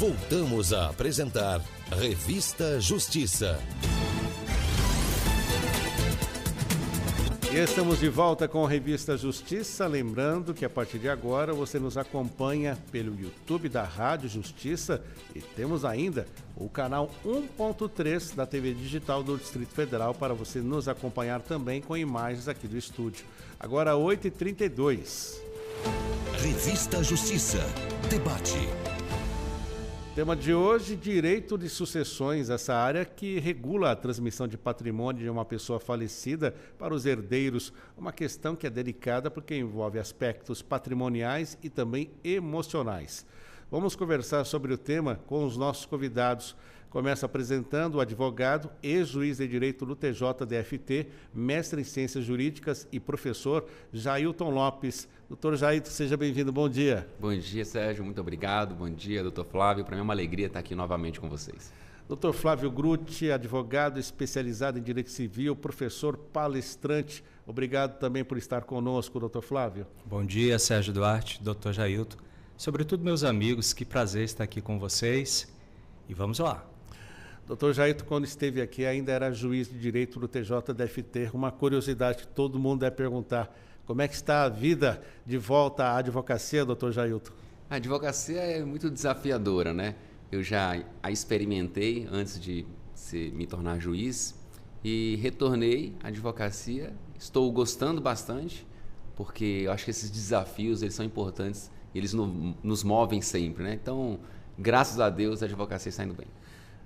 Voltamos a apresentar Revista Justiça. E estamos de volta com a Revista Justiça, lembrando que a partir de agora você nos acompanha pelo YouTube da Rádio Justiça e temos ainda o canal 1.3 da TV Digital do Distrito Federal para você nos acompanhar também com imagens aqui do estúdio. Agora 8h32. Revista Justiça. Debate. Tema de hoje, direito de sucessões, essa área que regula a transmissão de patrimônio de uma pessoa falecida para os herdeiros, uma questão que é delicada porque envolve aspectos patrimoniais e também emocionais. Vamos conversar sobre o tema com os nossos convidados. Começa apresentando o advogado, ex-juiz de direito do TJDFT, mestre em ciências jurídicas e professor Jailton Lopes. Doutor Jailton, seja bem-vindo, bom dia. Bom dia, Sérgio, muito obrigado. Bom dia, doutor Flávio. Para mim é uma alegria estar aqui novamente com vocês. Doutor Flávio Grutti, advogado especializado em direito civil, professor palestrante. Obrigado também por estar conosco, doutor Flávio. Bom dia, Sérgio Duarte, doutor Jailton. Sobretudo meus amigos, que prazer estar aqui com vocês. E vamos lá. Doutor Jailton, quando esteve aqui, ainda era juiz de direito do TJDFT. Uma curiosidade que todo mundo deve perguntar: como é que está a vida de volta à advocacia, doutor Jailton? A advocacia é muito desafiadora, né? Eu já a experimentei antes de me tornar juiz e retornei à advocacia. Estou gostando bastante, porque eu acho que esses desafios eles são importantes, eles nos movem sempre, né? Então, graças a Deus, a advocacia está indo bem.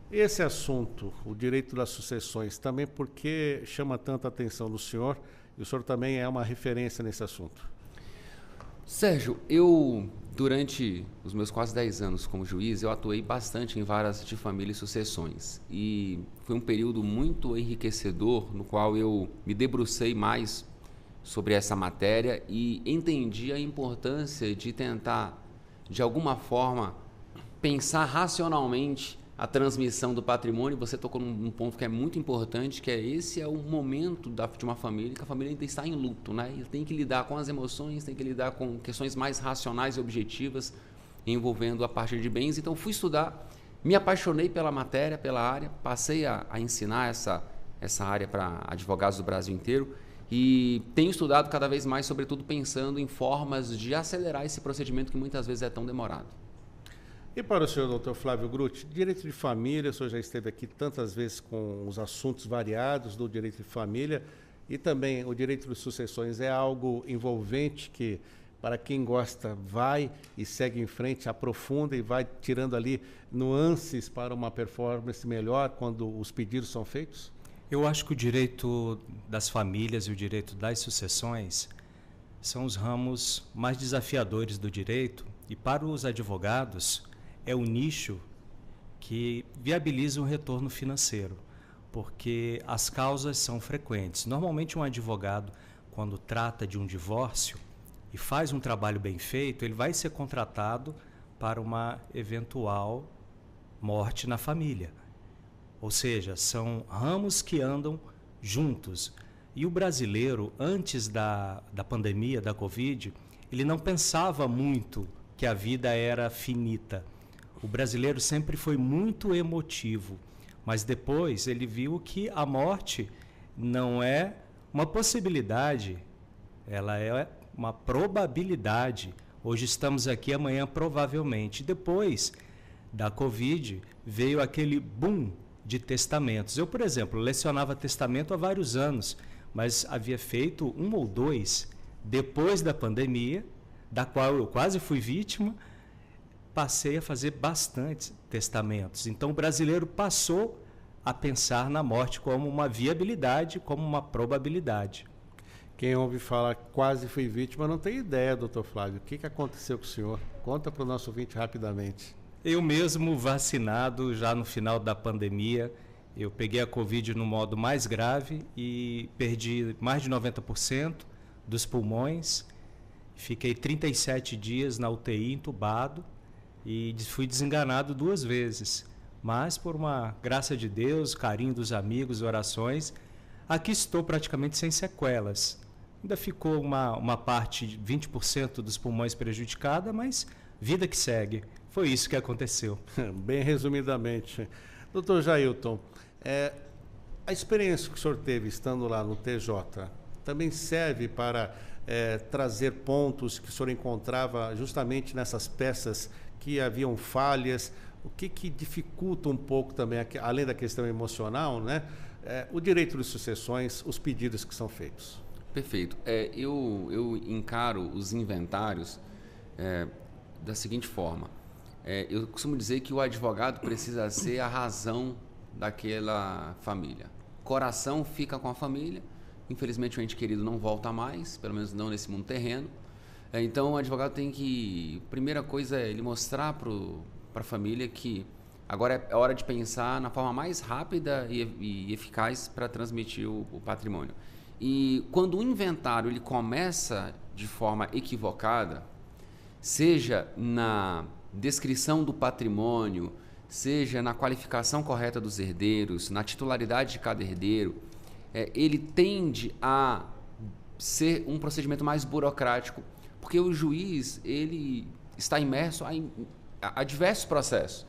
Esse assunto, o direito das sucessões, também porque chama tanta atenção do senhor, e o senhor também é uma referência nesse assunto. Sérgio, eu, durante os meus quase 10 anos como juiz, eu atuei bastante em varas de família e sucessões. E foi um período muito enriquecedor, no qual eu me debrucei mais sobre essa matéria e entendi a importância de tentar, de alguma forma, pensar racionalmente a transmissão do patrimônio. Você tocou num ponto que é muito importante, que esse é o momento de uma família, que a família ainda está em luto, né? E tem que lidar com as emoções, tem que lidar com questões mais racionais e objetivas envolvendo a parte de bens. Então, fui estudar, me apaixonei pela matéria, pela área, passei a ensinar essa área para advogados do Brasil inteiro e tenho estudado cada vez mais, sobretudo pensando em formas de acelerar esse procedimento que muitas vezes é tão demorado. E para o senhor, doutor Flávio Grutti, direito de família, o senhor já esteve aqui tantas vezes com os assuntos variados do direito de família e também o direito de sucessões é algo envolvente que, para quem gosta, vai e segue em frente, aprofunda e vai tirando ali nuances para uma performance melhor quando os pedidos são feitos? Eu acho que o direito das famílias e o direito das sucessões são os ramos mais desafiadores do direito e, para os advogados, é o nicho que viabiliza um retorno financeiro, porque as causas são frequentes. Normalmente um advogado, quando trata de um divórcio e faz um trabalho bem feito, ele vai ser contratado para uma eventual morte na família. Ou seja, são ramos que andam juntos. E o brasileiro, antes da pandemia, da Covid, ele não pensava muito que a vida era finita. O brasileiro sempre foi muito emotivo, mas depois ele viu que a morte não é uma possibilidade, ela é uma probabilidade. Hoje estamos aqui, amanhã provavelmente. Depois da Covid veio aquele boom de testamentos. Eu, por exemplo, lecionava testamento há vários anos, mas havia feito 1 ou 2 depois da pandemia, da qual eu quase fui vítima. Passei a fazer bastante testamentos. Então, o brasileiro passou a pensar na morte como uma viabilidade, como uma probabilidade. Quem ouve falar quase fui vítima não tem ideia, doutor Flávio. O que aconteceu com o senhor? Conta para o nosso ouvinte rapidamente. Eu mesmo, vacinado já no final da pandemia, eu peguei a Covid no modo mais grave e perdi mais de 90% dos pulmões. Fiquei 37 dias na UTI, entubado. E fui desenganado 2 vezes, mas por uma graça de Deus, carinho dos amigos, orações, aqui estou praticamente sem sequelas. Ainda ficou uma parte de 20% dos pulmões prejudicada, mas vida que segue. foi isso que aconteceu. Bem resumidamente. Doutor Jailton, a experiência que o senhor teve estando lá no TJ também serve para trazer pontos que o senhor encontrava justamente nessas peças que haviam falhas, o que dificulta um pouco também, além da questão emocional, né? O direito de sucessões, os pedidos que são feitos. Perfeito. Eu encaro os inventários da seguinte forma. Eu costumo dizer que o advogado precisa ser a razão daquela família. Coração fica com a família. Infelizmente o ente querido não volta mais, pelo menos não nesse mundo terreno. Então o advogado tem que, primeira coisa é ele mostrar para a família que agora é hora de pensar na forma mais rápida e eficaz para transmitir o patrimônio. E quando o inventário ele começa de forma equivocada, seja na descrição do patrimônio, seja na qualificação correta dos herdeiros, na titularidade de cada herdeiro, ele tende a ser um procedimento mais burocrático, porque o juiz ele está imerso a diversos processos.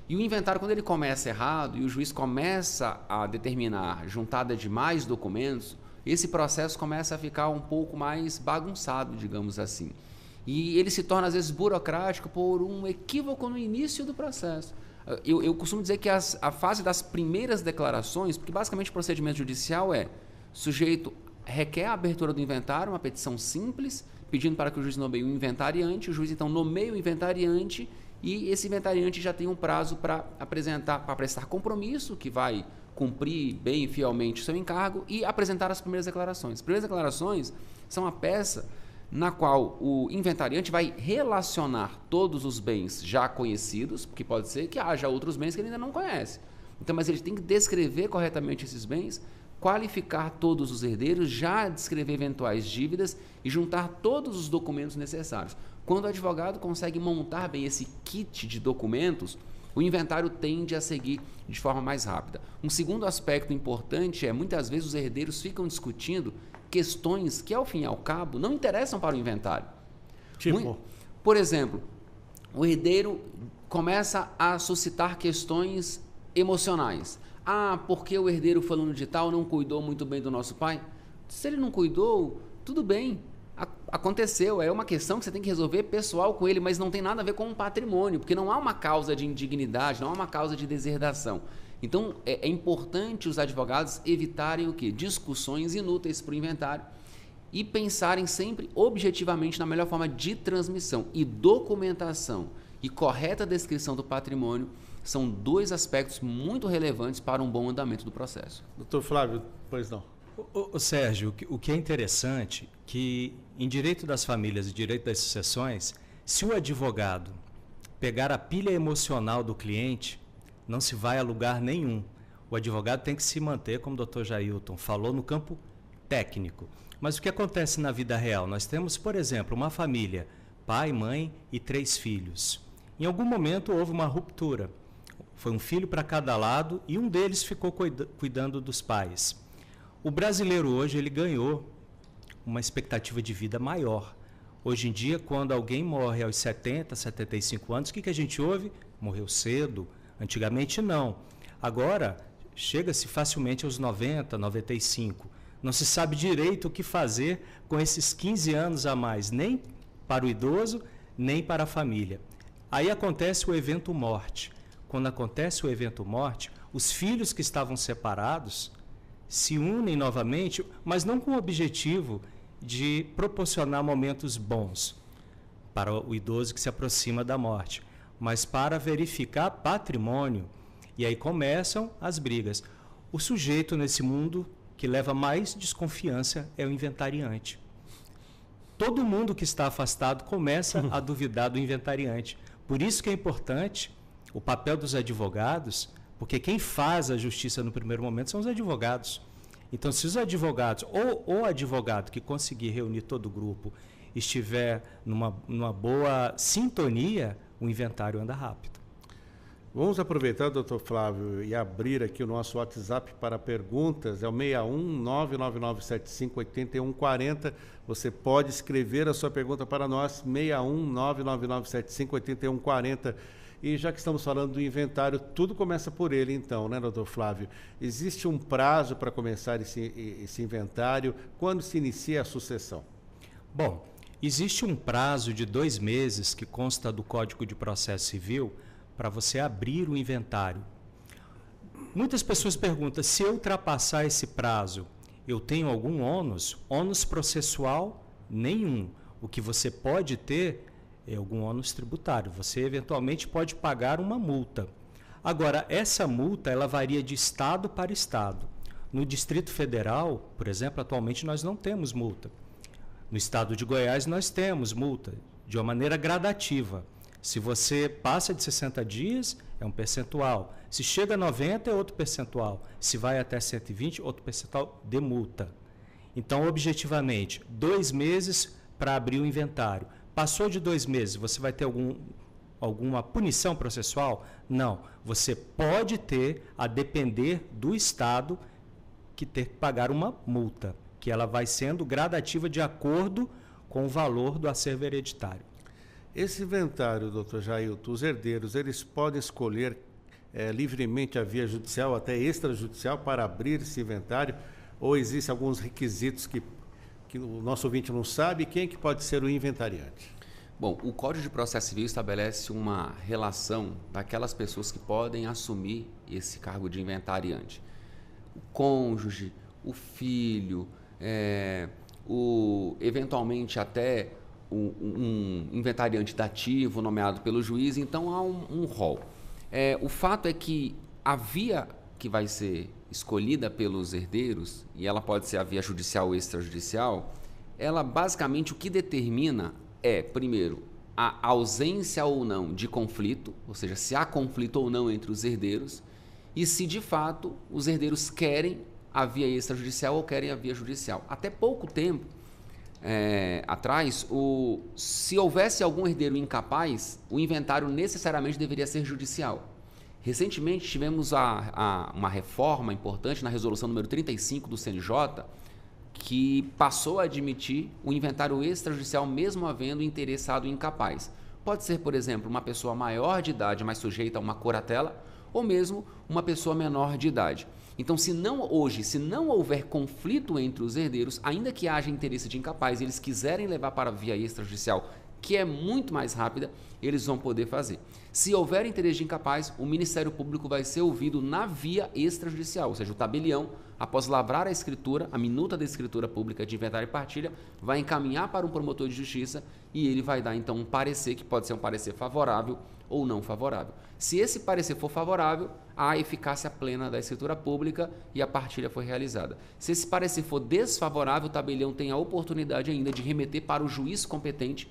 E o inventário, quando ele começa errado e o juiz começa a determinar juntada de mais documentos, esse processo começa a ficar um pouco mais bagunçado, digamos assim. E ele se torna, às vezes, burocrático por um equívoco no início do processo. Eu costumo dizer que a fase das primeiras declarações, porque basicamente o procedimento judicial sujeito requer a abertura do inventário, uma petição simples, pedindo para que o juiz nomeie um inventariante, o juiz então nomeia o inventariante e esse inventariante já tem um prazo para apresentar, para prestar compromisso, que vai cumprir bem e fielmente o seu encargo e apresentar as primeiras declarações. As primeiras declarações são a peça na qual o inventariante vai relacionar todos os bens já conhecidos, porque pode ser que haja outros bens que ele ainda não conhece. Então, mas ele tem que descrever corretamente esses bens, qualificar todos os herdeiros, já descrever eventuais dívidas e juntar todos os documentos necessários. Quando o advogado consegue montar bem esse kit de documentos, o inventário tende a seguir de forma mais rápida. Um segundo aspecto importante muitas vezes os herdeiros ficam discutindo questões que, ao fim e ao cabo, não interessam para o inventário. Tipo? Por exemplo, o herdeiro começa a suscitar questões emocionais. Porque o herdeiro fulano de tal não cuidou muito bem do nosso pai? Se ele não cuidou, tudo bem. Aconteceu, é uma questão que você tem que resolver pessoal com ele, mas não tem nada a ver com um patrimônio, porque não há uma causa de indignidade, não há uma causa de deserdação. Então, é importante os advogados evitarem o quê? Discussões inúteis para o inventário e pensarem sempre objetivamente na melhor forma de transmissão. E documentação e correta descrição do patrimônio são dois aspectos muito relevantes para um bom andamento do processo. Doutor Flávio, pois não. Sérgio, o que é interessante que em direito das famílias e direito das sucessões, se o advogado pegar a pilha emocional do cliente, não se vai a lugar nenhum. O advogado tem que se manter, como o Dr. Jailton falou, no campo técnico. Mas o que acontece na vida real? Nós temos, por exemplo, uma família, pai, mãe e 3 filhos. Em algum momento houve uma ruptura. Foi um filho para cada lado e um deles ficou cuidando dos pais. O brasileiro hoje ele ganhou uma expectativa de vida maior. Hoje em dia, quando alguém morre aos 70, 75 anos, o que a gente ouve? Morreu cedo. Antigamente não. Agora, chega-se facilmente aos 90, 95. Não se sabe direito o que fazer com esses 15 anos a mais, nem para o idoso, nem para a família. Aí acontece o evento morte. Quando acontece o evento morte, os filhos que estavam separados se unem novamente, mas não com o objetivo de proporcionar momentos bons para o idoso que se aproxima da morte, mas para verificar patrimônio. E aí começam as brigas. O sujeito nesse mundo que leva mais desconfiança é o inventariante. Todo mundo que está afastado começa a duvidar do inventariante. Por isso que é importante o papel dos advogados, porque quem faz a justiça no primeiro momento são os advogados. Então, se os advogados, ou o advogado que conseguir reunir todo o grupo, estiver numa boa sintonia, o inventário anda rápido. Vamos aproveitar, doutor Flávio, e abrir aqui o nosso WhatsApp para perguntas. É o 61 99975 8140. Você pode escrever a sua pergunta para nós, 61 99975 8140. E já que estamos falando do inventário, tudo começa por ele então, né, doutor Flávio? Existe um prazo para começar esse inventário? Quando se inicia a sucessão? Bom, existe um prazo de 2 meses que consta do Código de Processo Civil para você abrir o inventário. Muitas pessoas perguntam, se eu ultrapassar esse prazo, eu tenho algum ônus? Ônus processual? Nenhum. O que você pode ter é algum ônus tributário. Você eventualmente pode pagar uma multa. Agora, essa multa ela varia de estado para estado. No Distrito Federal, por exemplo, atualmente nós não temos multa. No estado de Goiás nós temos multa de uma maneira gradativa. Se você passa de 60 dias, é um percentual. Se chega a 90, é outro percentual. Se vai até 120, outro percentual de multa. Então, objetivamente, 2 meses para abrir o inventário. Passou de 2 meses, você vai ter alguma punição processual? Não. Você pode ter, a depender do estado, que ter que pagar uma multa, que ela vai sendo gradativa de acordo com o valor do acervo hereditário. Esse inventário, doutor Jailton, os herdeiros, eles podem escolher livremente a via judicial, até extrajudicial, para abrir esse inventário? Ou existem alguns requisitos que o nosso ouvinte não sabe? Quem é que pode ser o inventariante? Bom, o Código de Processo Civil estabelece uma relação daquelas pessoas que podem assumir esse cargo de inventariante. O cônjuge, o filho, eventualmente até um inventariante dativo nomeado pelo juiz, então há um rol. O fato é que a via que vai ser escolhida pelos herdeiros, e ela pode ser a via judicial ou extrajudicial, ela basicamente o que determina é, primeiro, a ausência ou não de conflito, ou seja, se há conflito ou não entre os herdeiros, e se de fato os herdeiros querem a via extrajudicial ou querem a via judicial. Até pouco tempo atrás, se houvesse algum herdeiro incapaz, o inventário necessariamente deveria ser judicial. Recentemente tivemos uma reforma importante na resolução número 35 do CNJ, que passou a admitir o inventário extrajudicial mesmo havendo interessado incapaz. Pode ser, por exemplo, uma pessoa maior de idade, mas sujeita a uma curatela, ou mesmo uma pessoa menor de idade. Então, se não houver conflito entre os herdeiros, ainda que haja interesse de incapaz, eles quiserem levar para a via extrajudicial, que é muito mais rápida, eles vão poder fazer. Se houver interesse de incapaz, o Ministério Público vai ser ouvido na via extrajudicial, ou seja, o tabelião, após lavrar a escritura, a minuta da escritura pública de inventário e partilha, vai encaminhar para um promotor de justiça e ele vai dar então um parecer, que pode ser um parecer favorável ou não favorável. Se esse parecer for favorável, há a eficácia plena da escritura pública e a partilha foi realizada. Se esse parecer for desfavorável, o tabelião tem a oportunidade ainda de remeter para o juiz competente,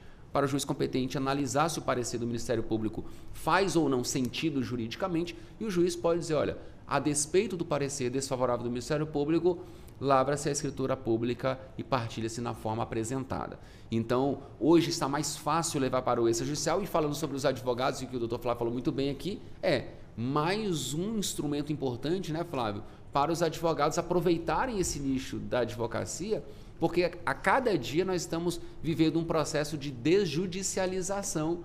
analisar se o parecer do Ministério Público faz ou não sentido juridicamente, e o juiz pode dizer, olha, a despeito do parecer desfavorável do Ministério Público, lavra-se a escritura pública e partilha-se na forma apresentada. Então, hoje está mais fácil levar para o extrajudicial, e falando sobre os advogados, e o que o doutor Flávio falou muito bem aqui, mais um instrumento importante, né, Flávio, para os advogados aproveitarem esse nicho da advocacia, porque a cada dia nós estamos vivendo um processo de desjudicialização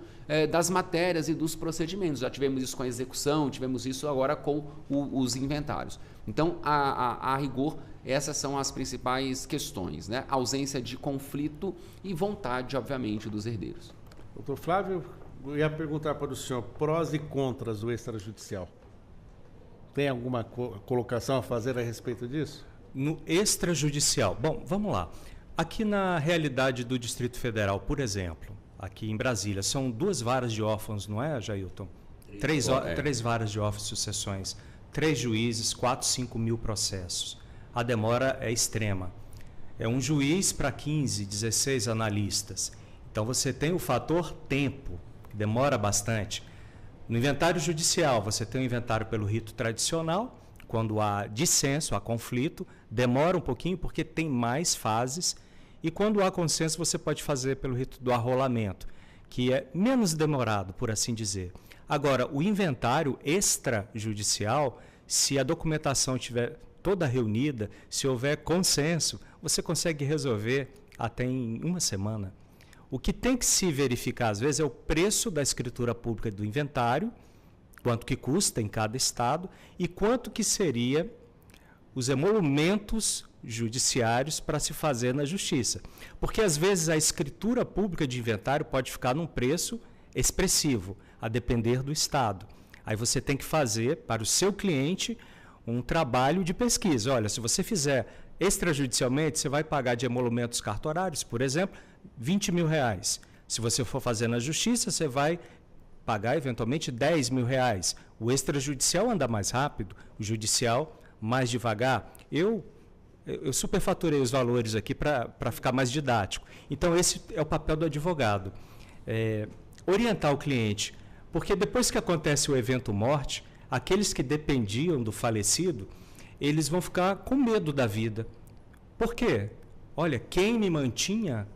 das matérias e dos procedimentos. Já tivemos isso com a execução, tivemos isso agora com os inventários. Então, a rigor, essas são as principais questões, né? Ausência de conflito e vontade, obviamente, dos herdeiros. Doutor Flávio, eu ia perguntar para o senhor, prós e contras do extrajudicial. Tem alguma colocação a fazer a respeito disso? No extrajudicial. Bom, vamos lá. Aqui na realidade do Distrito Federal, por exemplo, aqui em Brasília, são 2 varas de órfãos, não é, Jailton? 3 varas de órfãos, sucessões, 3 juízes, 4, 5 mil processos. A demora é extrema. É um juiz para 15, 16 analistas. Então você tem o fator tempo, que demora bastante. No inventário judicial, você tem o inventário pelo rito tradicional. Quando há dissenso, há conflito, demora um pouquinho porque tem mais fases. E quando há consenso, você pode fazer pelo rito do arrolamento, que é menos demorado, por assim dizer. Agora, o inventário extrajudicial, se a documentação estiver toda reunida, se houver consenso, você consegue resolver até em 1 semana. O que tem que se verificar, às vezes, é o preço da escritura pública do inventário, quanto que custa em cada estado e quanto que seria os emolumentos judiciários para se fazer na justiça. Porque, às vezes, a escritura pública de inventário pode ficar num preço expressivo, a depender do estado. Aí você tem que fazer, para o seu cliente, um trabalho de pesquisa. Olha, se você fizer extrajudicialmente, você vai pagar de emolumentos cartorários, por exemplo, R$20 mil. Se você for fazer na justiça, você vai pagar, eventualmente, R$10 mil. O extrajudicial anda mais rápido, o judicial mais devagar. Eu superfaturei os valores aqui para ficar mais didático. Então, esse é o papel do advogado. Orientar o cliente, porque depois que acontece o evento morte, aqueles que dependiam do falecido, eles vão ficar com medo da vida. Por quê? Olha, quem me mantinha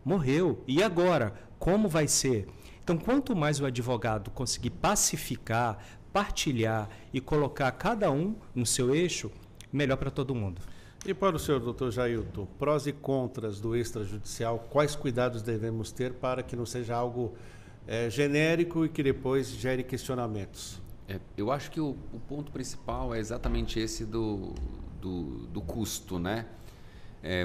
morreu. E agora? Como vai ser? Então, quanto mais o advogado conseguir pacificar, partilhar e colocar cada um no seu eixo, melhor para todo mundo. E para o senhor, doutor Jailton, prós e contras do extrajudicial, quais cuidados devemos ter para que não seja algo genérico e que depois gere questionamentos? Eu acho que o ponto principal é exatamente esse do custo, né?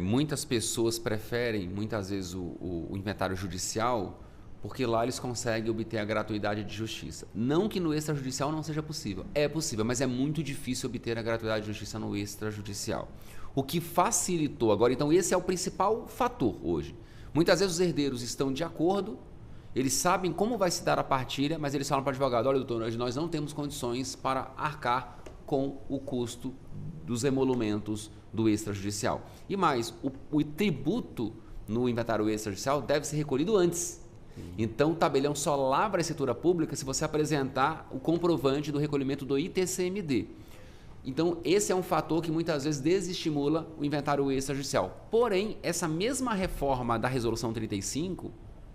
Muitas pessoas preferem, muitas vezes, o inventário judicial, porque lá eles conseguem obter a gratuidade de justiça. Não que no extrajudicial não seja possível. É possível, mas é muito difícil obter a gratuidade de justiça no extrajudicial. O que facilitou agora, então esse é o principal fator hoje. Muitas vezes os herdeiros estão de acordo, eles sabem como vai se dar a partilha, mas eles falam para o advogado: olha, doutor, hoje nós não temos condições para arcar com o custo dos emolumentos do extrajudicial. E mais, o tributo no inventário extrajudicial deve ser recolhido antes. Então, o tabelião só lavra a escritura pública se você apresentar o comprovante do recolhimento do ITCMD. Então, esse é um fator que muitas vezes desestimula o inventário extrajudicial. Porém, essa mesma reforma da Resolução 35,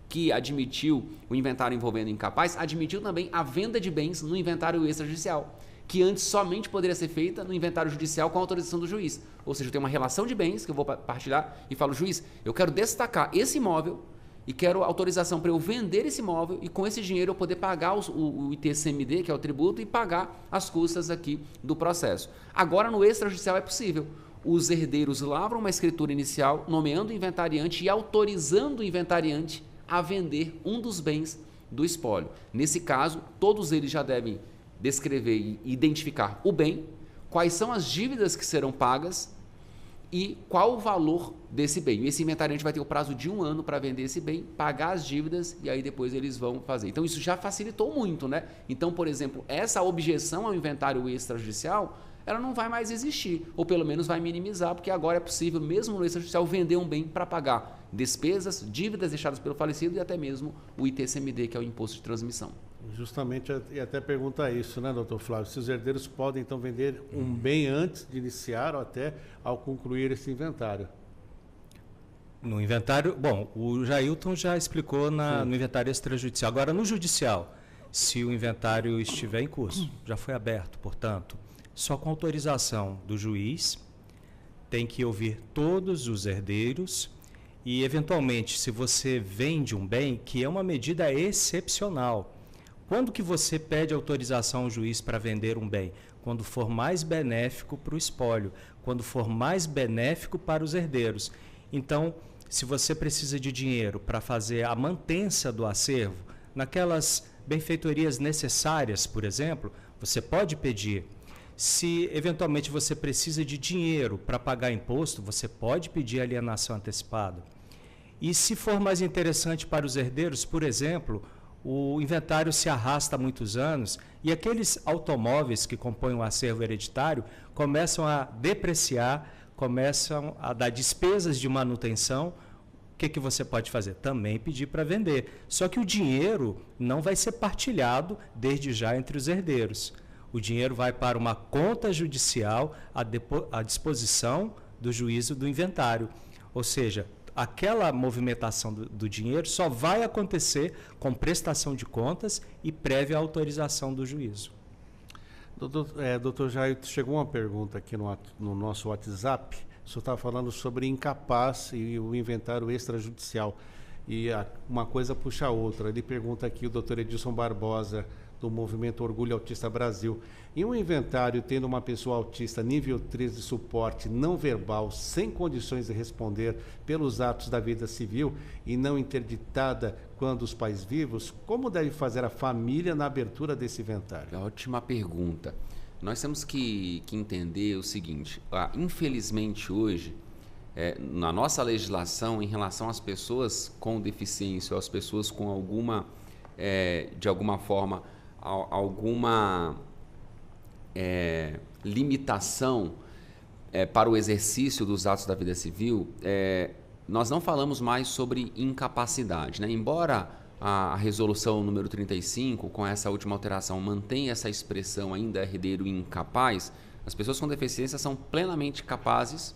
que admitiu o inventário envolvendo incapaz, admitiu também a venda de bens no inventário extrajudicial, que antes somente poderia ser feita no inventário judicial com a autorização do juiz. Ou seja, eu tenho uma relação de bens que eu vou partilhar e falo: juiz, eu quero destacar esse imóvel e quero autorização para eu vender esse imóvel e com esse dinheiro eu poder pagar o ITCMD, que é o tributo, e pagar as custas aqui do processo. Agora, no extrajudicial é possível. Os herdeiros lavram uma escritura inicial, nomeando o inventariante e autorizando o inventariante a vender um dos bens do espólio. Nesse caso, todos eles já devem descrever e identificar o bem, quais são as dívidas que serão pagas e qual o valor desse bem. E esse inventariante vai ter o prazo de 1 ano para vender esse bem, pagar as dívidas e aí depois eles vão fazer. Então isso já facilitou muito, né? Então, por exemplo, essa objeção ao inventário extrajudicial, ela não vai mais existir, ou pelo menos vai minimizar, porque agora é possível, mesmo no extrajudicial, vender um bem para pagar despesas, dívidas deixadas pelo falecido e até mesmo o ITCMD, que é o imposto de transmissão. Justamente, e até pergunta isso, né, doutor Flávio? Se os herdeiros podem, então, vender um bem antes de iniciar ou até ao concluir esse inventário? No inventário, bom, o Jailton já explicou no inventário extrajudicial. Agora, no judicial, se o inventário estiver em curso, já foi aberto, portanto, só com autorização do juiz, tem que ouvir todos os herdeiros e, eventualmente, se você vende um bem, que é uma medida excepcional. Quando que você pede autorização ao juiz para vender um bem? Quando for mais benéfico para o espólio, quando for mais benéfico para os herdeiros. Então, se você precisa de dinheiro para fazer a mantença do acervo, naquelas benfeitorias necessárias, por exemplo, você pode pedir. Se eventualmente você precisa de dinheiro para pagar imposto, você pode pedir alienação antecipada. E se for mais interessante para os herdeiros, por exemplo, o inventário se arrasta há muitos anos e aqueles automóveis que compõem o acervo hereditário começam a depreciar, começam a dar despesas de manutenção. O que você pode fazer? Também pedir para vender. Só que o dinheiro não vai ser partilhado desde já entre os herdeiros. O dinheiro vai para uma conta judicial à disposição do juízo do inventário. Ou seja, aquela movimentação do dinheiro só vai acontecer com prestação de contas e prévia autorização do juízo. Doutor Jair, chegou uma pergunta aqui no nosso WhatsApp. O senhor estava falando sobre incapaz e o inventário extrajudicial. e uma coisa puxa a outra. Ele pergunta aqui, o doutor Edilson Barbosa, do Movimento Orgulho Autista Brasil. Em um inventário, tendo uma pessoa autista nível 3 de suporte não verbal, sem condições de responder pelos atos da vida civil e não interditada quando os pais vivos, como deve fazer a família na abertura desse inventário? Ótima pergunta. Nós temos que entender o seguinte, infelizmente hoje, na nossa legislação, em relação às pessoas com deficiência ou às pessoas com alguma, de alguma forma, alguma limitação para o exercício dos atos da vida civil, nós não falamos mais sobre incapacidade, né? Embora a resolução número 35, com essa última alteração, mantenha essa expressão ainda herdeiro incapaz, as pessoas com deficiência são plenamente capazes,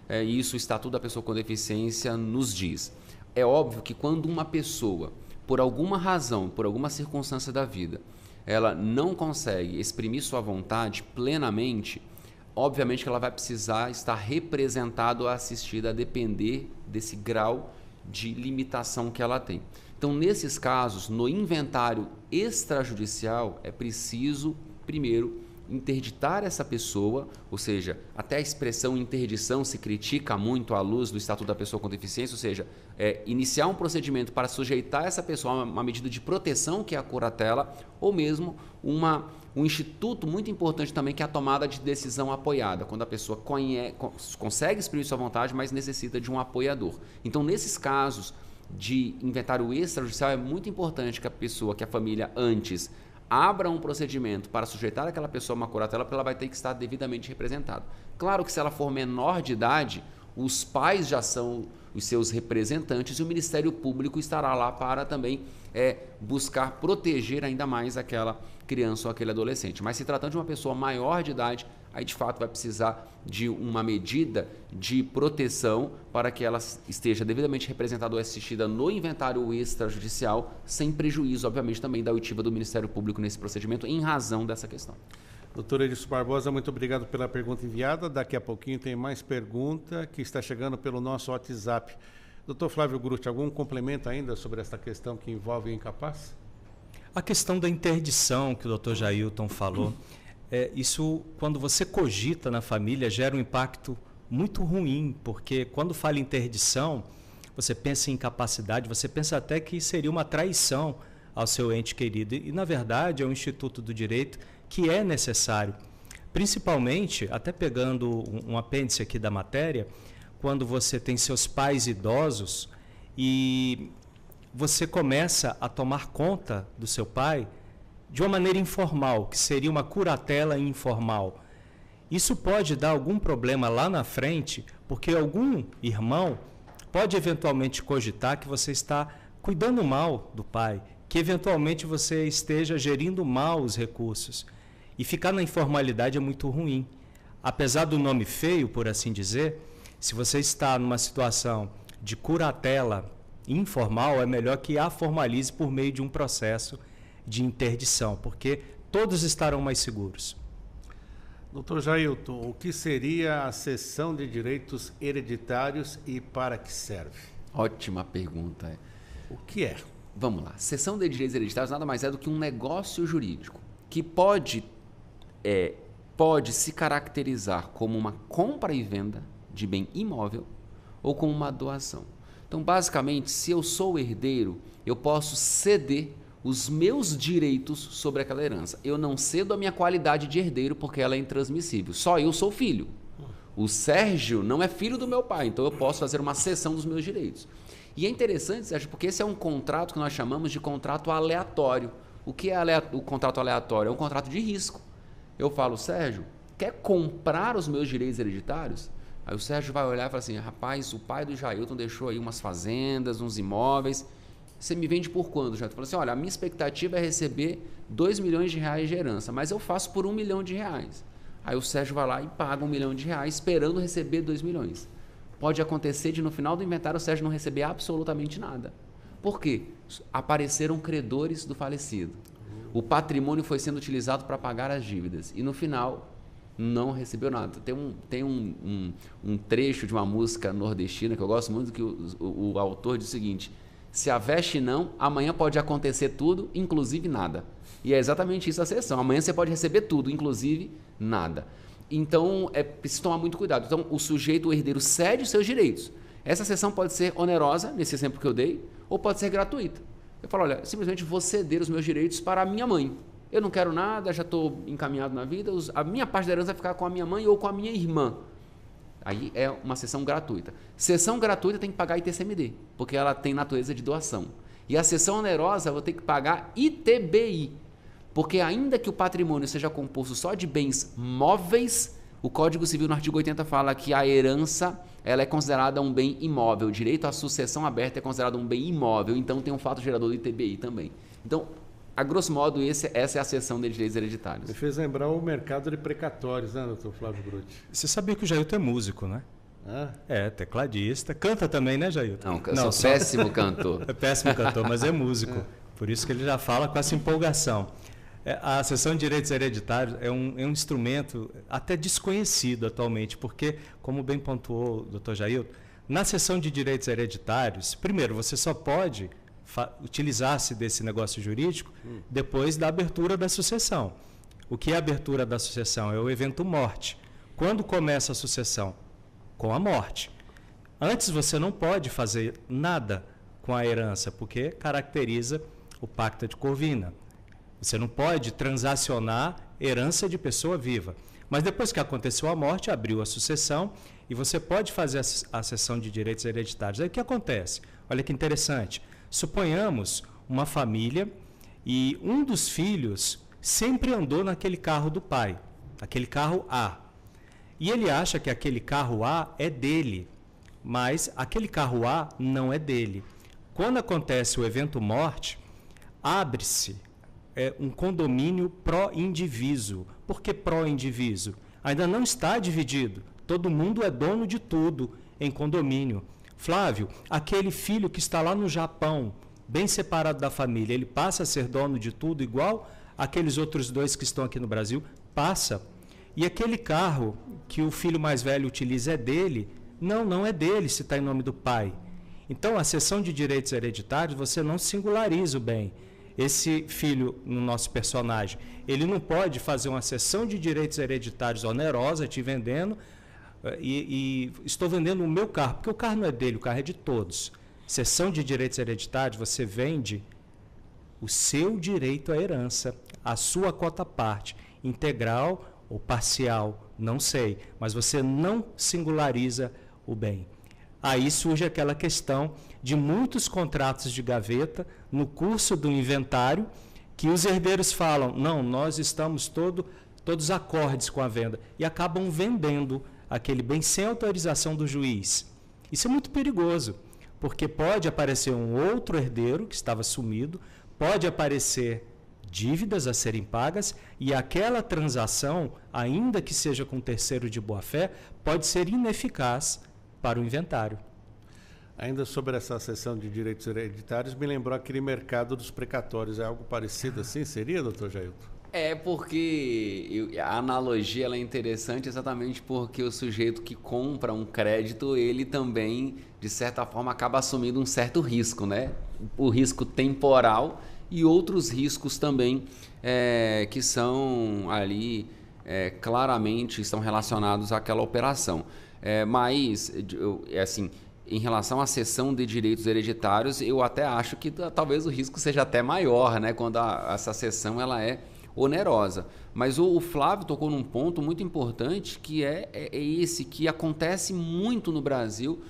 e isso o Estatuto da Pessoa com Deficiência nos diz. É óbvio que quando uma pessoa, por alguma razão, por alguma circunstância da vida, ela não consegue exprimir sua vontade plenamente, obviamente que ela vai precisar estar representada ou assistida a depender desse grau de limitação que ela tem. Então, nesses casos, no inventário extrajudicial, é preciso, primeiro, interditar essa pessoa, ou seja, até a expressão interdição se critica muito à luz do Estatuto da Pessoa com Deficiência, ou seja, iniciar um procedimento para sujeitar essa pessoa a uma medida de proteção, que é a curatela, ou mesmo um instituto muito importante também, que é a tomada de decisão apoiada, quando a pessoa consegue exprimir sua vontade, mas necessita de um apoiador. Então, nesses casos de inventário extrajudicial, é muito importante que a família antes abra um procedimento para sujeitar aquela pessoa a uma curatela, porque ela vai ter que estar devidamente representada. Claro que se ela for menor de idade, os pais já são os seus representantes e o Ministério Público estará lá para também buscar proteger ainda mais aquela criança ou aquele adolescente. Mas se tratando de uma pessoa maior de idade, aí de fato vai precisar de uma medida de proteção para que ela esteja devidamente representada ou assistida no inventário extrajudicial, sem prejuízo, obviamente, também da oitiva do Ministério Público nesse procedimento, em razão dessa questão. Doutor Edilson Barbosa, muito obrigado pela pergunta enviada. Daqui a pouquinho tem mais pergunta que está chegando pelo nosso WhatsApp. Doutor Flávio Grutti, algum complemento ainda sobre essa questão que envolve o incapaz? A questão da interdição que o doutor Jailton falou, isso, quando você cogita na família, gera um impacto muito ruim, porque quando fala em interdição, você pensa em incapacidade, você pensa até que seria uma traição ao seu ente querido. E, na verdade, é um instituto do direito que é necessário. Principalmente, até pegando um apêndice aqui da matéria, quando você tem seus pais idosos e você começa a tomar conta do seu pai de uma maneira informal, que seria uma curatela informal. Isso pode dar algum problema lá na frente, porque algum irmão pode eventualmente cogitar que você está cuidando mal do pai, que eventualmente você esteja gerindo mal os recursos. E ficar na informalidade é muito ruim. Apesar do nome feio, por assim dizer, se você está numa situação de curatela informal, é melhor que a formalize por meio de um processo de interdição, porque todos estarão mais seguros. Doutor Jailton, o que seria a cessão de direitos hereditários e para que serve? Ótima pergunta. O que é? Vamos lá. Cessão de direitos hereditários nada mais é do que um negócio jurídico que pode se caracterizar como uma compra e venda de bem imóvel ou como uma doação. Então, basicamente, se eu sou herdeiro, eu posso ceder os meus direitos sobre aquela herança. Eu não cedo a minha qualidade de herdeiro porque ela é intransmissível. Só eu sou filho. O Sérgio não é filho do meu pai, então eu posso fazer uma cessão dos meus direitos. E é interessante, Sérgio, porque esse é um contrato que nós chamamos de contrato aleatório. O que é o contrato aleatório? É um contrato de risco. Eu falo, Sérgio, quer comprar os meus direitos hereditários? Aí o Sérgio vai olhar e fala assim, rapaz, o pai do Jailton deixou aí umas fazendas, uns imóveis, você me vende por quanto, Jailton? Fala assim, olha, a minha expectativa é receber 2 milhões de reais de herança, mas eu faço por 1 milhão de reais. Aí o Sérgio vai lá e paga 1 milhão de reais esperando receber 2 milhões. Pode acontecer de no final do inventário o Sérgio não receber absolutamente nada. Por quê? Apareceram credores do falecido. O patrimônio foi sendo utilizado para pagar as dívidas e no final não recebeu nada. Tem um trecho de uma música nordestina que eu gosto muito, que o autor diz o seguinte, Se a veste não, amanhã pode acontecer tudo, inclusive nada. E é exatamente isso a cessão. Amanhã você pode receber tudo, inclusive nada. Então, é preciso tomar muito cuidado. Então, o sujeito, o herdeiro, cede os seus direitos. Essa cessão pode ser onerosa, nesse exemplo que eu dei, ou pode ser gratuita. Eu falo, olha, simplesmente vou ceder os meus direitos para a minha mãe. Eu não quero nada, já estou encaminhado na vida, a minha parte da herança vai ficar com a minha mãe ou com a minha irmã. Aí é uma cessão gratuita. Cessão gratuita tem que pagar ITCMD, porque ela tem natureza de doação. E a cessão onerosa eu vou ter que pagar ITBI, porque ainda que o patrimônio seja composto só de bens móveis, o Código Civil no artigo 80 fala que a herança ela é considerada um bem imóvel. O direito à sucessão aberta é considerado um bem imóvel, então tem um fato gerador do ITBI também. Então, a grosso modo, essa é a seção de direitos hereditários. Me fez lembrar o mercado de precatórios, né, doutor Flávio Grutti? Você sabia que o Jailton é músico, né? É, tecladista. Canta também, né, Jailton? Não, eu sou péssimo cantor. É péssimo cantor, mas é músico. Por isso que ele já fala com essa empolgação. A seção de direitos hereditários é um instrumento até desconhecido atualmente, porque, como bem pontuou o doutor Jailton, na seção de direitos hereditários, primeiro, você só pode utilizar-se desse negócio jurídico depois da abertura da sucessão. O que é a abertura da sucessão? É o evento morte. Quando começa a sucessão? Com a morte. Antes você não pode fazer nada com a herança, porque caracteriza o pacta de Corvina. Você não pode transacionar herança de pessoa viva. Mas depois que aconteceu a morte, abriu a sucessão e você pode fazer a cessão de direitos hereditários. Aí o que acontece? Olha que interessante. Suponhamos uma família e um dos filhos sempre andou naquele carro do pai, aquele carro A. E ele acha que aquele carro A é dele, mas aquele carro A não é dele. Quando acontece o evento morte, abre-se um condomínio pró-indiviso. Por que pró-indiviso? Ainda não está dividido. Todo mundo é dono de tudo em condomínio. Flávio, aquele filho que está lá no Japão, bem separado da família, ele passa a ser dono de tudo igual aqueles outros dois que estão aqui no Brasil? Passa. E aquele carro que o filho mais velho utiliza é dele? Não, não é dele se está em nome do pai. Então, a cessão de direitos hereditários, você não singulariza o bem. Esse filho, no nosso personagem, ele não pode fazer uma cessão de direitos hereditários onerosa, te vendendo, e estou vendendo o meu carro, porque o carro não é dele, o carro é de todos. Cessão de direitos hereditários, você vende o seu direito à herança, a sua quota-parte, integral ou parcial, não sei, mas você não singulariza o bem. Aí surge aquela questão de muitos contratos de gaveta no curso do inventário, que os herdeiros falam, não, nós estamos todos acordes com a venda, e acabam vendendo aquele bem sem autorização do juiz. Isso é muito perigoso, porque pode aparecer um outro herdeiro que estava sumido, pode aparecer dívidas a serem pagas, e aquela transação, ainda que seja com terceiro de boa-fé, pode ser ineficaz para o inventário. Ainda sobre essa seção de direitos hereditários, me lembrou aquele mercado dos precatórios. É algo parecido assim? Seria, doutor Jailton? É porque a analogia ela é interessante exatamente porque o sujeito que compra um crédito, ele também, de certa forma, acaba assumindo um certo risco, né? O risco temporal e outros riscos também que são ali, claramente estão relacionados àquela operação. Mas, assim, em relação à cessão de direitos hereditários, eu até acho que talvez o risco seja até maior, né? Quando essa cessão ela é onerosa. Mas o Flávio tocou num ponto muito importante, que é esse que acontece muito no Brasil,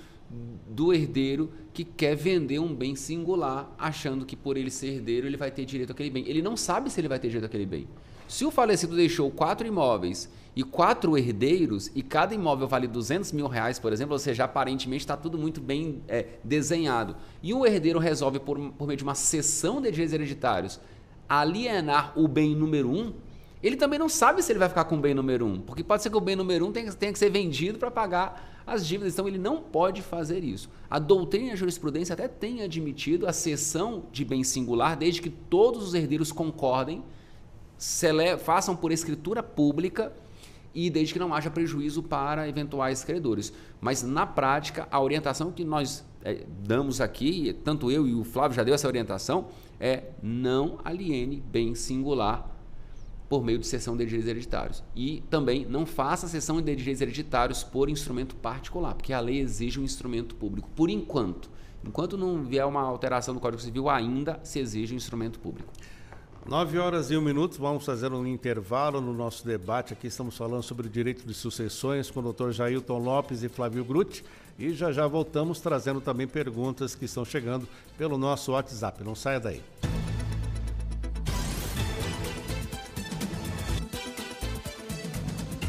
do herdeiro que quer vender um bem singular, achando que por ele ser herdeiro ele vai ter direito àquele bem. Ele não sabe se ele vai ter direito àquele bem. Se o falecido deixou 4 imóveis e 4 herdeiros, e cada imóvel vale R$200 mil, por exemplo, ou seja, aparentemente está tudo muito bem desenhado, e o herdeiro resolve, por meio de uma cessão de direitos hereditários, alienar o bem número 1, ele também não sabe se ele vai ficar com o bem número 1, porque pode ser que o bem número 1 tenha que ser vendido para pagar as dívidas, então ele não pode fazer isso. A doutrina e a jurisprudência até tem admitido a cessão de bem singular, desde que todos os herdeiros concordem, façam por escritura pública e desde que não haja prejuízo para eventuais credores. Mas, na prática, a orientação que nós damos aqui, tanto eu e o Flávio já deu essa orientação, é não aliene bem singular por meio de cessão de direitos hereditários. E também não faça cessão de direitos hereditários por instrumento particular, porque a lei exige um instrumento público. Por enquanto. Enquanto não vier uma alteração no Código Civil, ainda se exige um instrumento público. 9h01, vamos fazer um intervalo no nosso debate. Aqui estamos falando sobre o direito de sucessões com o Dr. Jailton Lopes e Flávio Grutti. E já voltamos trazendo também perguntas que estão chegando pelo nosso WhatsApp. Não saia daí.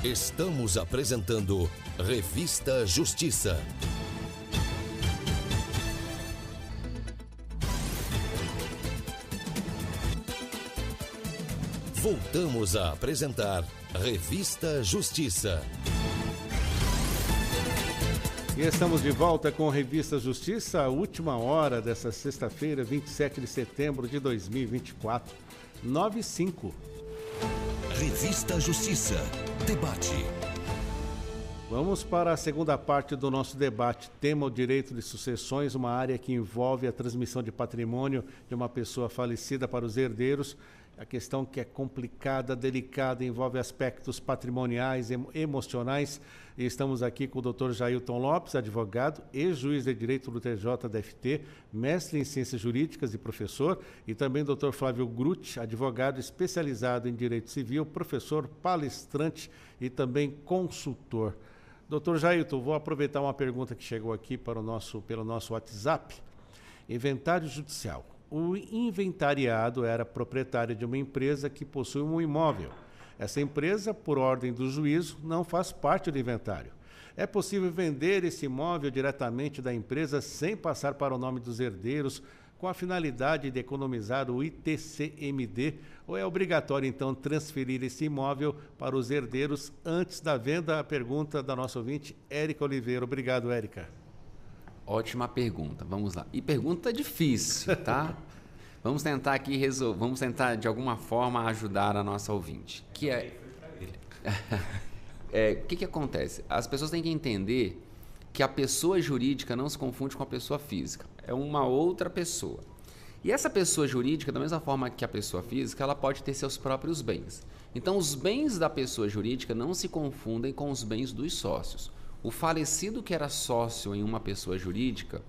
Estamos apresentando Revista Justiça. Voltamos a apresentar Revista Justiça. E estamos de volta com Revista Justiça, a última hora dessa sexta-feira, 27 de setembro de 2024, 9h05. Revista Justiça. Debate. Vamos para a segunda parte do nosso debate. Tema: o direito de sucessões, uma área que envolve a transmissão de patrimônio de uma pessoa falecida para os herdeiros. A questão que é complicada, delicada, envolve aspectos patrimoniais, emocionais. E estamos aqui com o Dr. Jailton Lopes, advogado e juiz de direito do TJDFT, mestre em ciências jurídicas e professor, e também o Dr. Flávio Grutti, advogado especializado em direito civil, professor, palestrante e também consultor. Dr. Jailton, vou aproveitar uma pergunta que chegou aqui pelo nosso WhatsApp. Inventário judicial. O inventariado era proprietário de uma empresa que possui um imóvel. Essa empresa, por ordem do juízo, não faz parte do inventário. É possível vender esse imóvel diretamente da empresa sem passar para o nome dos herdeiros, com a finalidade de economizar o ITCMD, ou é obrigatório, então, transferir esse imóvel para os herdeiros antes da venda? A pergunta da nossa ouvinte, Érica Oliveira. Obrigado, Érica. Ótima pergunta, vamos lá. E pergunta difícil, tá? Vamos tentar aqui resolver, vamos tentar de alguma forma ajudar a nossa ouvinte. Que o que acontece? As pessoas têm que entender que a pessoa jurídica não se confunde com a pessoa física. É uma outra pessoa. E essa pessoa jurídica, da mesma forma que a pessoa física, ela pode ter seus próprios bens. Então, os bens da pessoa jurídica não se confundem com os bens dos sócios. O falecido que era sócio em uma pessoa jurídica,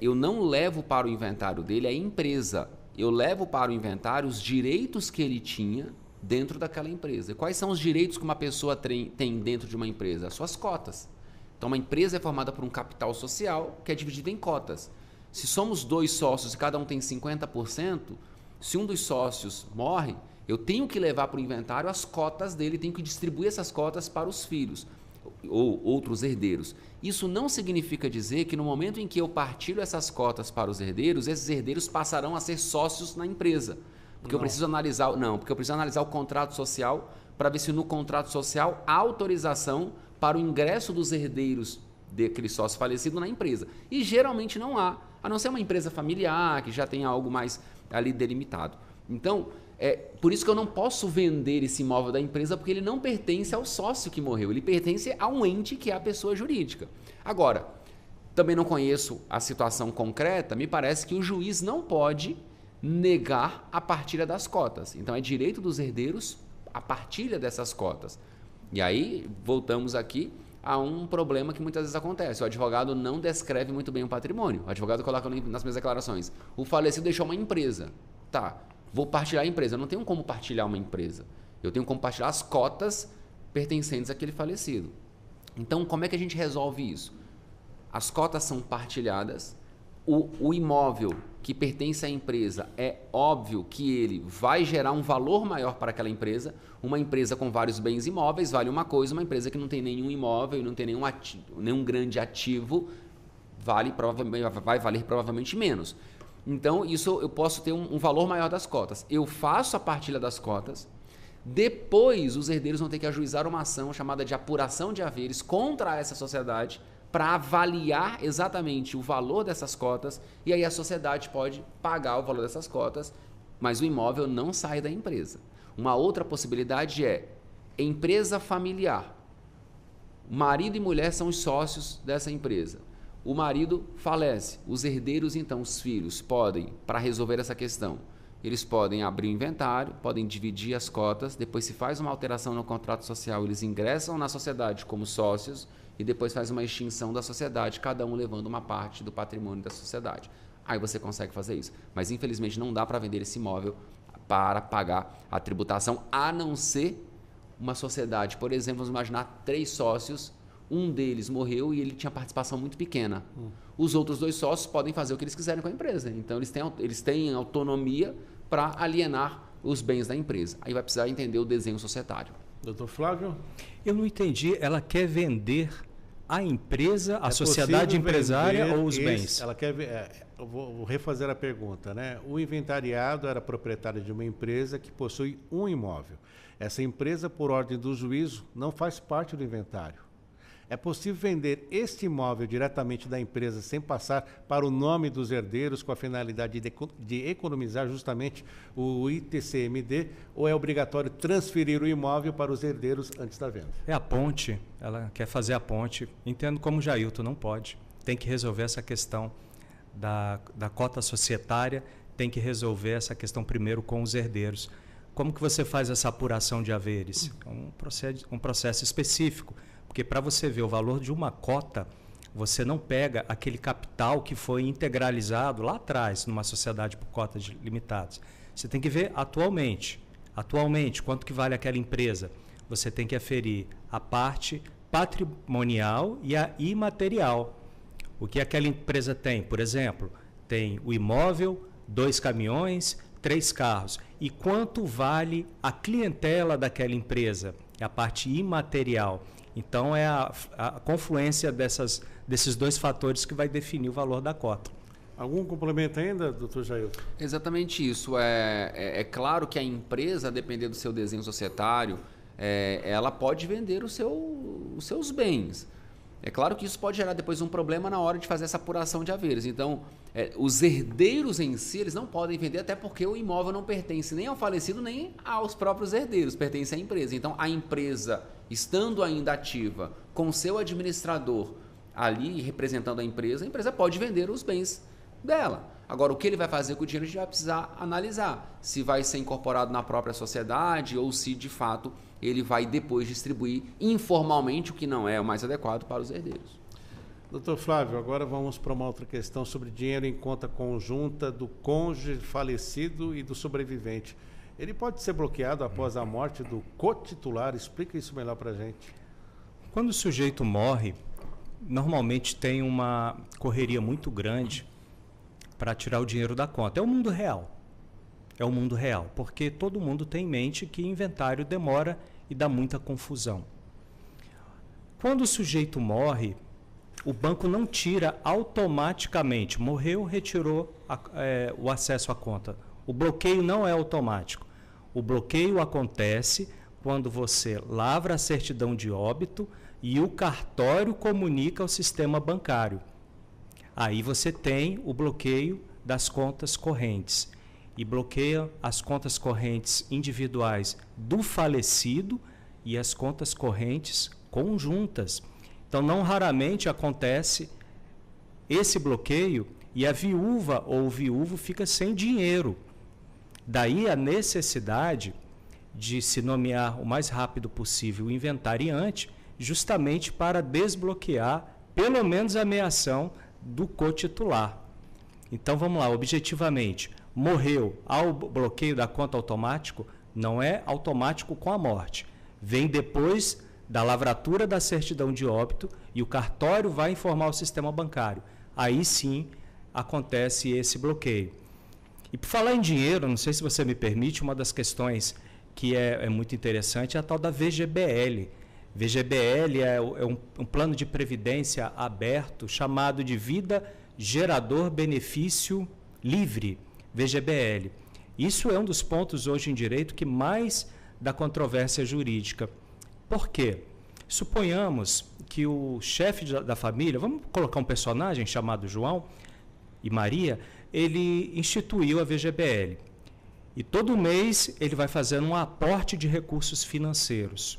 eu não levo para o inventário dele a empresa. Eu levo para o inventário os direitos que ele tinha dentro daquela empresa. E quais são os direitos que uma pessoa tem dentro de uma empresa? As suas cotas. Então, uma empresa é formada por um capital social que é dividido em cotas. Se somos 2 sócios e cada um tem 50%, se um dos sócios morre, eu tenho que levar para o inventário as cotas dele, tenho que distribuir essas cotas para os filhos ou outros herdeiros. Isso não significa dizer que no momento em que eu partilho essas cotas para os herdeiros, esses herdeiros passarão a ser sócios na empresa. Porque eu preciso analisar, o contrato social para ver se no contrato social há autorização para o ingresso dos herdeiros daquele sócio falecido na empresa. E geralmente não há, a não ser uma empresa familiar que já tem algo mais ali delimitado. Então, por isso que eu não posso vender esse imóvel da empresa, porque ele não pertence ao sócio que morreu, ele pertence a um ente que é a pessoa jurídica. Agora, também não conheço a situação concreta, me parece que o juiz não pode negar a partilha das cotas. Então, é direito dos herdeiros a partilha dessas cotas. E aí, voltamos aqui a um problema que muitas vezes acontece. O advogado não descreve muito bem o patrimônio. O advogado coloca nas minhas declarações: o falecido deixou uma empresa. Tá, vou partilhar a empresa. Eu não tenho como partilhar uma empresa. Eu tenho como partilhar as cotas pertencentes àquele falecido. Então, como é que a gente resolve isso? As cotas são partilhadas. O imóvel que pertence à empresa, é óbvio que ele vai gerar um valor maior para aquela empresa. Uma empresa com vários bens imóveis vale uma coisa, uma empresa que não tem nenhum imóvel, não tem nenhum grande ativo, vai valer provavelmente menos. Então, isso eu posso ter um valor maior das cotas. Eu faço a partilha das cotas, depois os herdeiros vão ter que ajuizar uma ação chamada de apuração de haveres contra essa sociedade para avaliar exatamente o valor dessas cotas, e aí a sociedade pode pagar o valor dessas cotas, mas o imóvel não sai da empresa. Uma outra possibilidade é Empresa familiar. Marido e mulher são os sócios dessa empresa. O marido falece. Os herdeiros, então, os filhos, podem, para resolver essa questão, eles podem abrir o inventário, podem dividir as cotas, depois se faz uma alteração no contrato social, eles ingressam na sociedade como sócios e depois faz uma extinção da sociedade, cada um levando uma parte do patrimônio da sociedade. Aí você consegue fazer isso. Mas, infelizmente, não dá para vender esse imóvel para pagar a tributação, a não ser uma sociedade. Por exemplo, vamos imaginar 3 sócios, um deles morreu e ele tinha participação muito pequena. Os outros 2 sócios podem fazer o que eles quiserem com a empresa. Então, eles têm autonomia para alienar os bens da empresa. Aí vai precisar entender o desenho societário. Doutor Flávio? Eu não entendi. Ela quer vender a empresa, a sociedade empresária ou os bens? Ela quer eu vou refazer a pergunta, né? O inventariado era proprietário de uma empresa que possui um imóvel. Essa empresa, por ordem do juízo, não faz parte do inventário. É possível vender este imóvel diretamente da empresa sem passar para o nome dos herdeiros com a finalidade de economizar justamente o ITCMD, ou é obrigatório transferir o imóvel para os herdeiros antes da venda? É a ponte, ela quer fazer a ponte. Entendo como o Jailton não pode. Tem que resolver essa questão da cota societária, tem que resolver essa questão primeiro com os herdeiros. Como que você faz essa apuração de haveres? Um processo específico. Porque para você ver o valor de uma cota, você não pega aquele capital que foi integralizado lá atrás, numa sociedade por cotas limitadas. Você tem que ver atualmente. Atualmente, quanto que vale aquela empresa? Você tem que aferir a parte patrimonial e a imaterial. O que aquela empresa tem? Por exemplo, tem o imóvel, 2 caminhões, 3 carros. E quanto vale a clientela daquela empresa? É a parte imaterial. Então, é a confluência desses 2 fatores que vai definir o valor da cota. Algum complemento ainda, doutor Jailton? Exatamente isso. É claro que a empresa, a depender do seu desenho societário, ela pode vender os seus bens. É claro que isso pode gerar depois um problema na hora de fazer essa apuração de haveres. Então, os herdeiros em si, eles não podem vender, até porque o imóvel não pertence nem ao falecido, nem aos próprios herdeiros, pertence à empresa. Então, a empresa, estando ainda ativa, com seu administrador ali representando a empresa pode vender os bens dela. Agora, o que ele vai fazer com o dinheiro, a gente vai precisar analisar. Se vai ser incorporado na própria sociedade ou se, de fato, ele vai depois distribuir informalmente, o que não é o mais adequado para os herdeiros. Doutor Flávio, agora vamos para uma outra questão sobre dinheiro em conta conjunta do cônjuge falecido e do sobrevivente. Ele pode ser bloqueado após a morte do cotitular? Explica isso melhor para a gente. Quando o sujeito morre, normalmente tem uma correria muito grande para tirar o dinheiro da conta. É o mundo real. É o mundo real, porque todo mundo tem em mente que inventário demora e dá muita confusão. Quando o sujeito morre, o banco não tira automaticamente. Morreu, retirou o acesso à conta. O bloqueio não é automático. O bloqueio acontece quando você lavra a certidão de óbito e o cartório comunica ao sistema bancário. Aí você tem o bloqueio das contas correntes e bloqueia as contas correntes individuais do falecido e as contas correntes conjuntas. Então, não raramente acontece esse bloqueio e a viúva ou o viúvo fica sem dinheiro. Daí a necessidade de se nomear o mais rápido possível o inventariante, justamente para desbloquear pelo menos a meação do cotitular. Então vamos lá, objetivamente, morreu ao bloqueio da conta automático, não é automático com a morte. Vem depois da lavratura da certidão de óbito e o cartório vai informar o sistema bancário. Aí sim acontece esse bloqueio. E por falar em dinheiro, não sei se você me permite, uma das questões que é muito interessante é a tal da VGBL. VGBL é um plano de previdência aberto chamado de Vida Gerador Benefício Livre, VGBL. Isso é um dos pontos hoje em direito que mais dá controvérsia jurídica. Por quê? Suponhamos que o chefe da família, vamos colocar um personagem chamado João e Maria, ele instituiu a VGBL. E todo mês ele vai fazendo um aporte de recursos financeiros.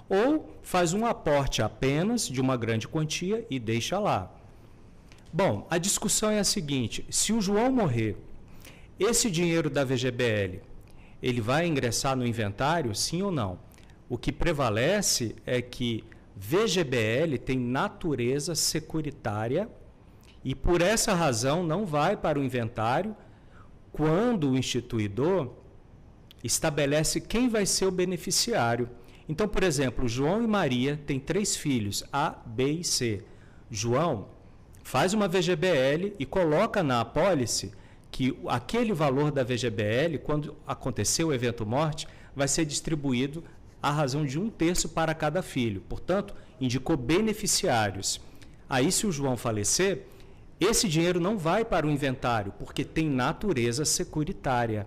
ou faz um aporte apenas de uma grande quantia e deixa lá. Bom, a discussão é a seguinte: se o João morrer, esse dinheiro da VGBL, ele vai ingressar no inventário, sim ou não? O que prevalece é que VGBL tem natureza securitária e, por essa razão, não vai para o inventário quando o instituidor estabelece quem vai ser o beneficiário. Então, por exemplo, João e Maria têm 3 filhos, A, B e C. João faz uma VGBL e coloca na apólice que aquele valor da VGBL, quando acontecer o evento morte, vai ser distribuído à razão de 1/3 para cada filho. Portanto, indicou beneficiários. Aí, se o João falecer, esse dinheiro não vai para o inventário, porque tem natureza securitária.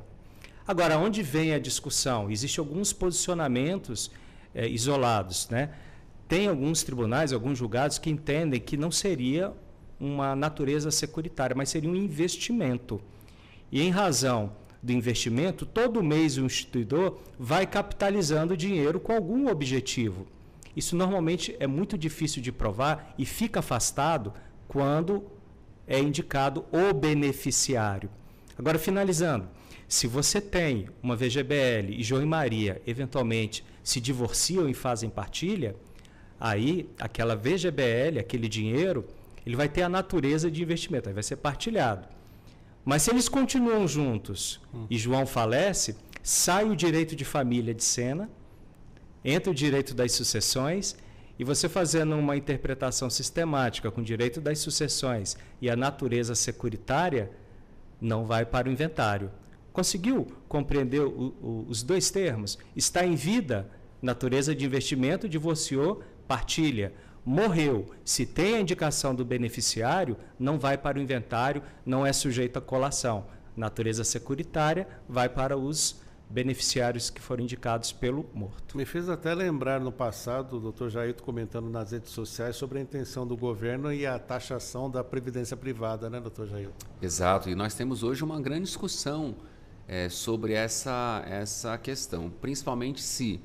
Agora, onde vem a discussão? Existem alguns posicionamentos isolados, né? Tem alguns tribunais, alguns julgados que entendem que não seria uma natureza securitária, mas seria um investimento. E em razão do investimento, todo mês o instituidor vai capitalizando dinheiro com algum objetivo. Isso normalmente é muito difícil de provar e fica afastado quando é indicado o beneficiário. Agora, finalizando, se você tem uma VGBL e João e Maria eventualmente se divorciam e fazem partilha, aí aquela VGBL, aquele dinheiro, ele vai ter a natureza de investimento, aí vai ser partilhado. Mas se eles continuam juntos e João falece, sai o direito de família de cena, entra o direito das sucessões, e você fazendo uma interpretação sistemática com o direito das sucessões e a natureza securitária, não vai para o inventário. Conseguiu compreender os dois termos? Está em vida, natureza de investimento, divorciou, partilha. Morreu, se tem a indicação do beneficiário, não vai para o inventário, não é sujeito a colação. Natureza securitária vai para os beneficiários que foram indicados pelo morto. Me fez até lembrar no passado, o doutor Jailton comentando nas redes sociais sobre a intenção do governo e a taxação da previdência privada, né, doutor Jailton? Exato, e nós temos hoje uma grande discussão sobre essa questão, principalmente se...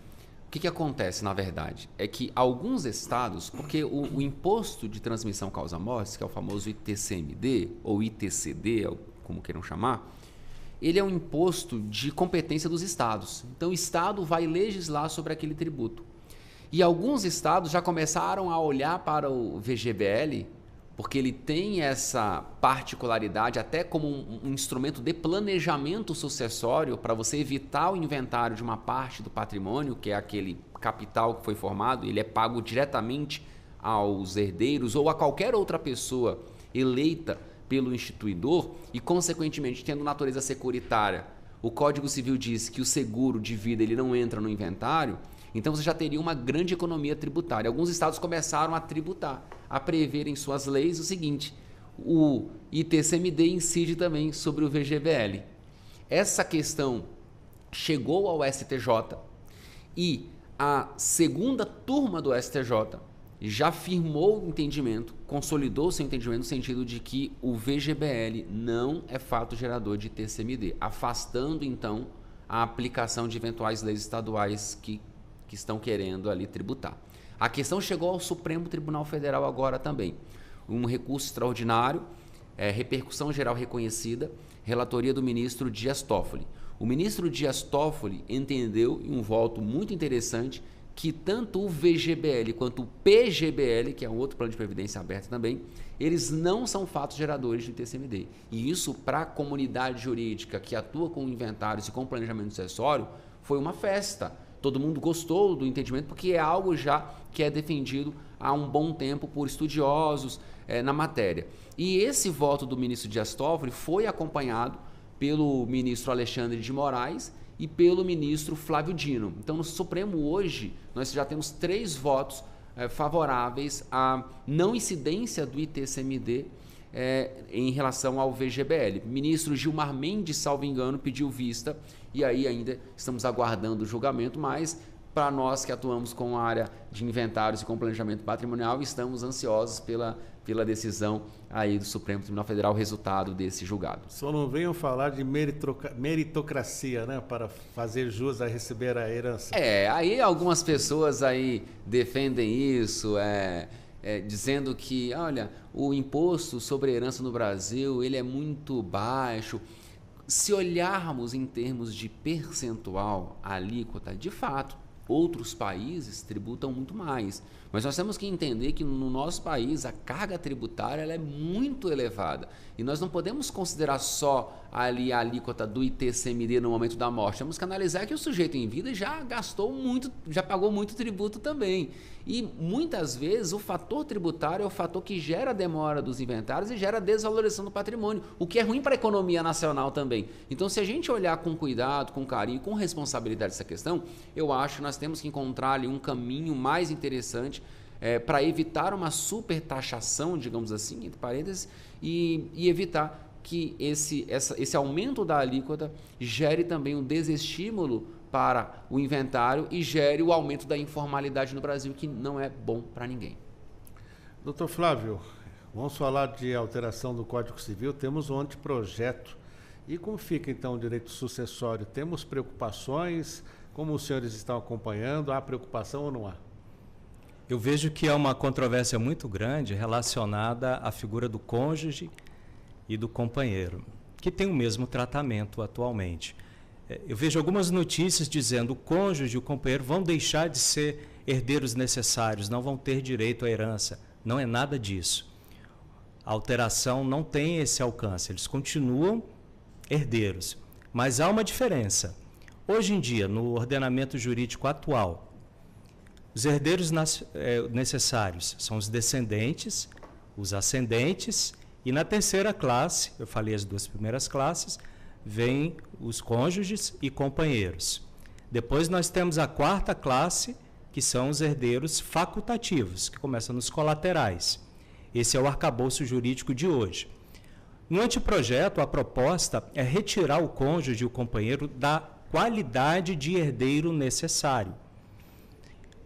O que acontece, na verdade? É que alguns estados, porque o imposto de transmissão causa-mortes, que é o famoso ITCMD, ou ITCD, como queiram chamar, ele é um imposto de competência dos estados. Então, o estado vai legislar sobre aquele tributo. E alguns estados já começaram a olhar para o VGBL, porque ele tem essa particularidade até como um instrumento de planejamento sucessório para você evitar o inventário de uma parte do patrimônio, que é aquele capital que foi formado, ele é pago diretamente aos herdeiros ou a qualquer outra pessoa eleita pelo instituidor e, consequentemente, tendo natureza securitária. O Código Civil diz que o seguro de vida ele não entra no inventário, então você já teria uma grande economia tributária. Alguns estados começaram a tributar, a prever em suas leis o seguinte: o ITCMD incide também sobre o VGBL. Essa questão chegou ao STJ e a segunda turma do STJ já firmou o entendimento, consolidou seu entendimento no sentido de que o VGBL não é fato gerador de ITCMD, afastando então a aplicação de eventuais leis estaduais que estão querendo ali tributar. A questão chegou ao Supremo Tribunal Federal agora também. Um recurso extraordinário, repercussão geral reconhecida, relatoria do ministro Dias Toffoli. O ministro Dias Toffoli entendeu, em um voto muito interessante, que tanto o VGBL quanto o PGBL, que é um outro plano de previdência aberto também, eles não são fatos geradores de ITCMD. E isso, para a comunidade jurídica que atua com inventários e com planejamento sucessório, foi uma festa. Todo mundo gostou do entendimento, porque é algo já que é defendido há um bom tempo por estudiosos na matéria. E esse voto do ministro Dias Toffoli foi acompanhado pelo ministro Alexandre de Moraes e pelo ministro Flávio Dino. Então, no Supremo hoje, nós já temos 3 votos favoráveis à não incidência do ITCMD em relação ao VGBL. O ministro Gilmar Mendes, salvo engano, pediu vista e aí ainda estamos aguardando o julgamento, mas para nós que atuamos com a área de inventários e com planejamento patrimonial, estamos ansiosos pela decisão aí do Supremo Tribunal Federal, o resultado desse julgado. Só não venham falar de meritocracia, né, para fazer jus a receber a herança. Aí algumas pessoas aí defendem isso, dizendo que, olha, o imposto sobre a herança no Brasil, ele é muito baixo. Se olharmos em termos de percentual, a alíquota, de fato, outros países tributam muito mais. Mas nós temos que entender que no nosso país a carga tributária ela é muito elevada. E nós não podemos considerar só ali a alíquota do ITCMD no momento da morte. Temos que analisar que o sujeito em vida já gastou muito, já pagou muito tributo também. E muitas vezes o fator tributário é o fator que gera a demora dos inventários e gera a desvalorização do patrimônio, o que é ruim para a economia nacional também. Então, se a gente olhar com cuidado, com carinho, com responsabilidade essa questão, eu acho que nós temos que encontrar ali um caminho mais interessante para evitar uma supertaxação, digamos assim, entre parênteses, e evitar que esse aumento da alíquota gere também um desestímulo para o inventário e gere o aumento da informalidade no Brasil, que não é bom para ninguém. Doutor Flávio, vamos falar de alteração do Código Civil, temos um anteprojeto. E como fica então o direito sucessório? Temos preocupações? Como os senhores estão acompanhando? Há preocupação ou não há? Eu vejo que há uma controvérsia muito grande relacionada à figura do cônjuge e do companheiro, que tem o mesmo tratamento atualmente. Eu vejo algumas notícias dizendo que o cônjuge e o companheiro vão deixar de ser herdeiros necessários, não vão ter direito à herança. Não é nada disso. A alteração não tem esse alcance, eles continuam herdeiros. Mas há uma diferença. Hoje em dia, no ordenamento jurídico atual, os herdeiros necessários são os descendentes, os ascendentes, e na terceira classe, eu falei as duas primeiras classes, vêm os cônjuges e companheiros. Depois nós temos a quarta classe, que são os herdeiros facultativos, que começam nos colaterais. Esse é o arcabouço jurídico de hoje. No anteprojeto, a proposta é retirar o cônjuge e o companheiro da qualidade de herdeiro necessário.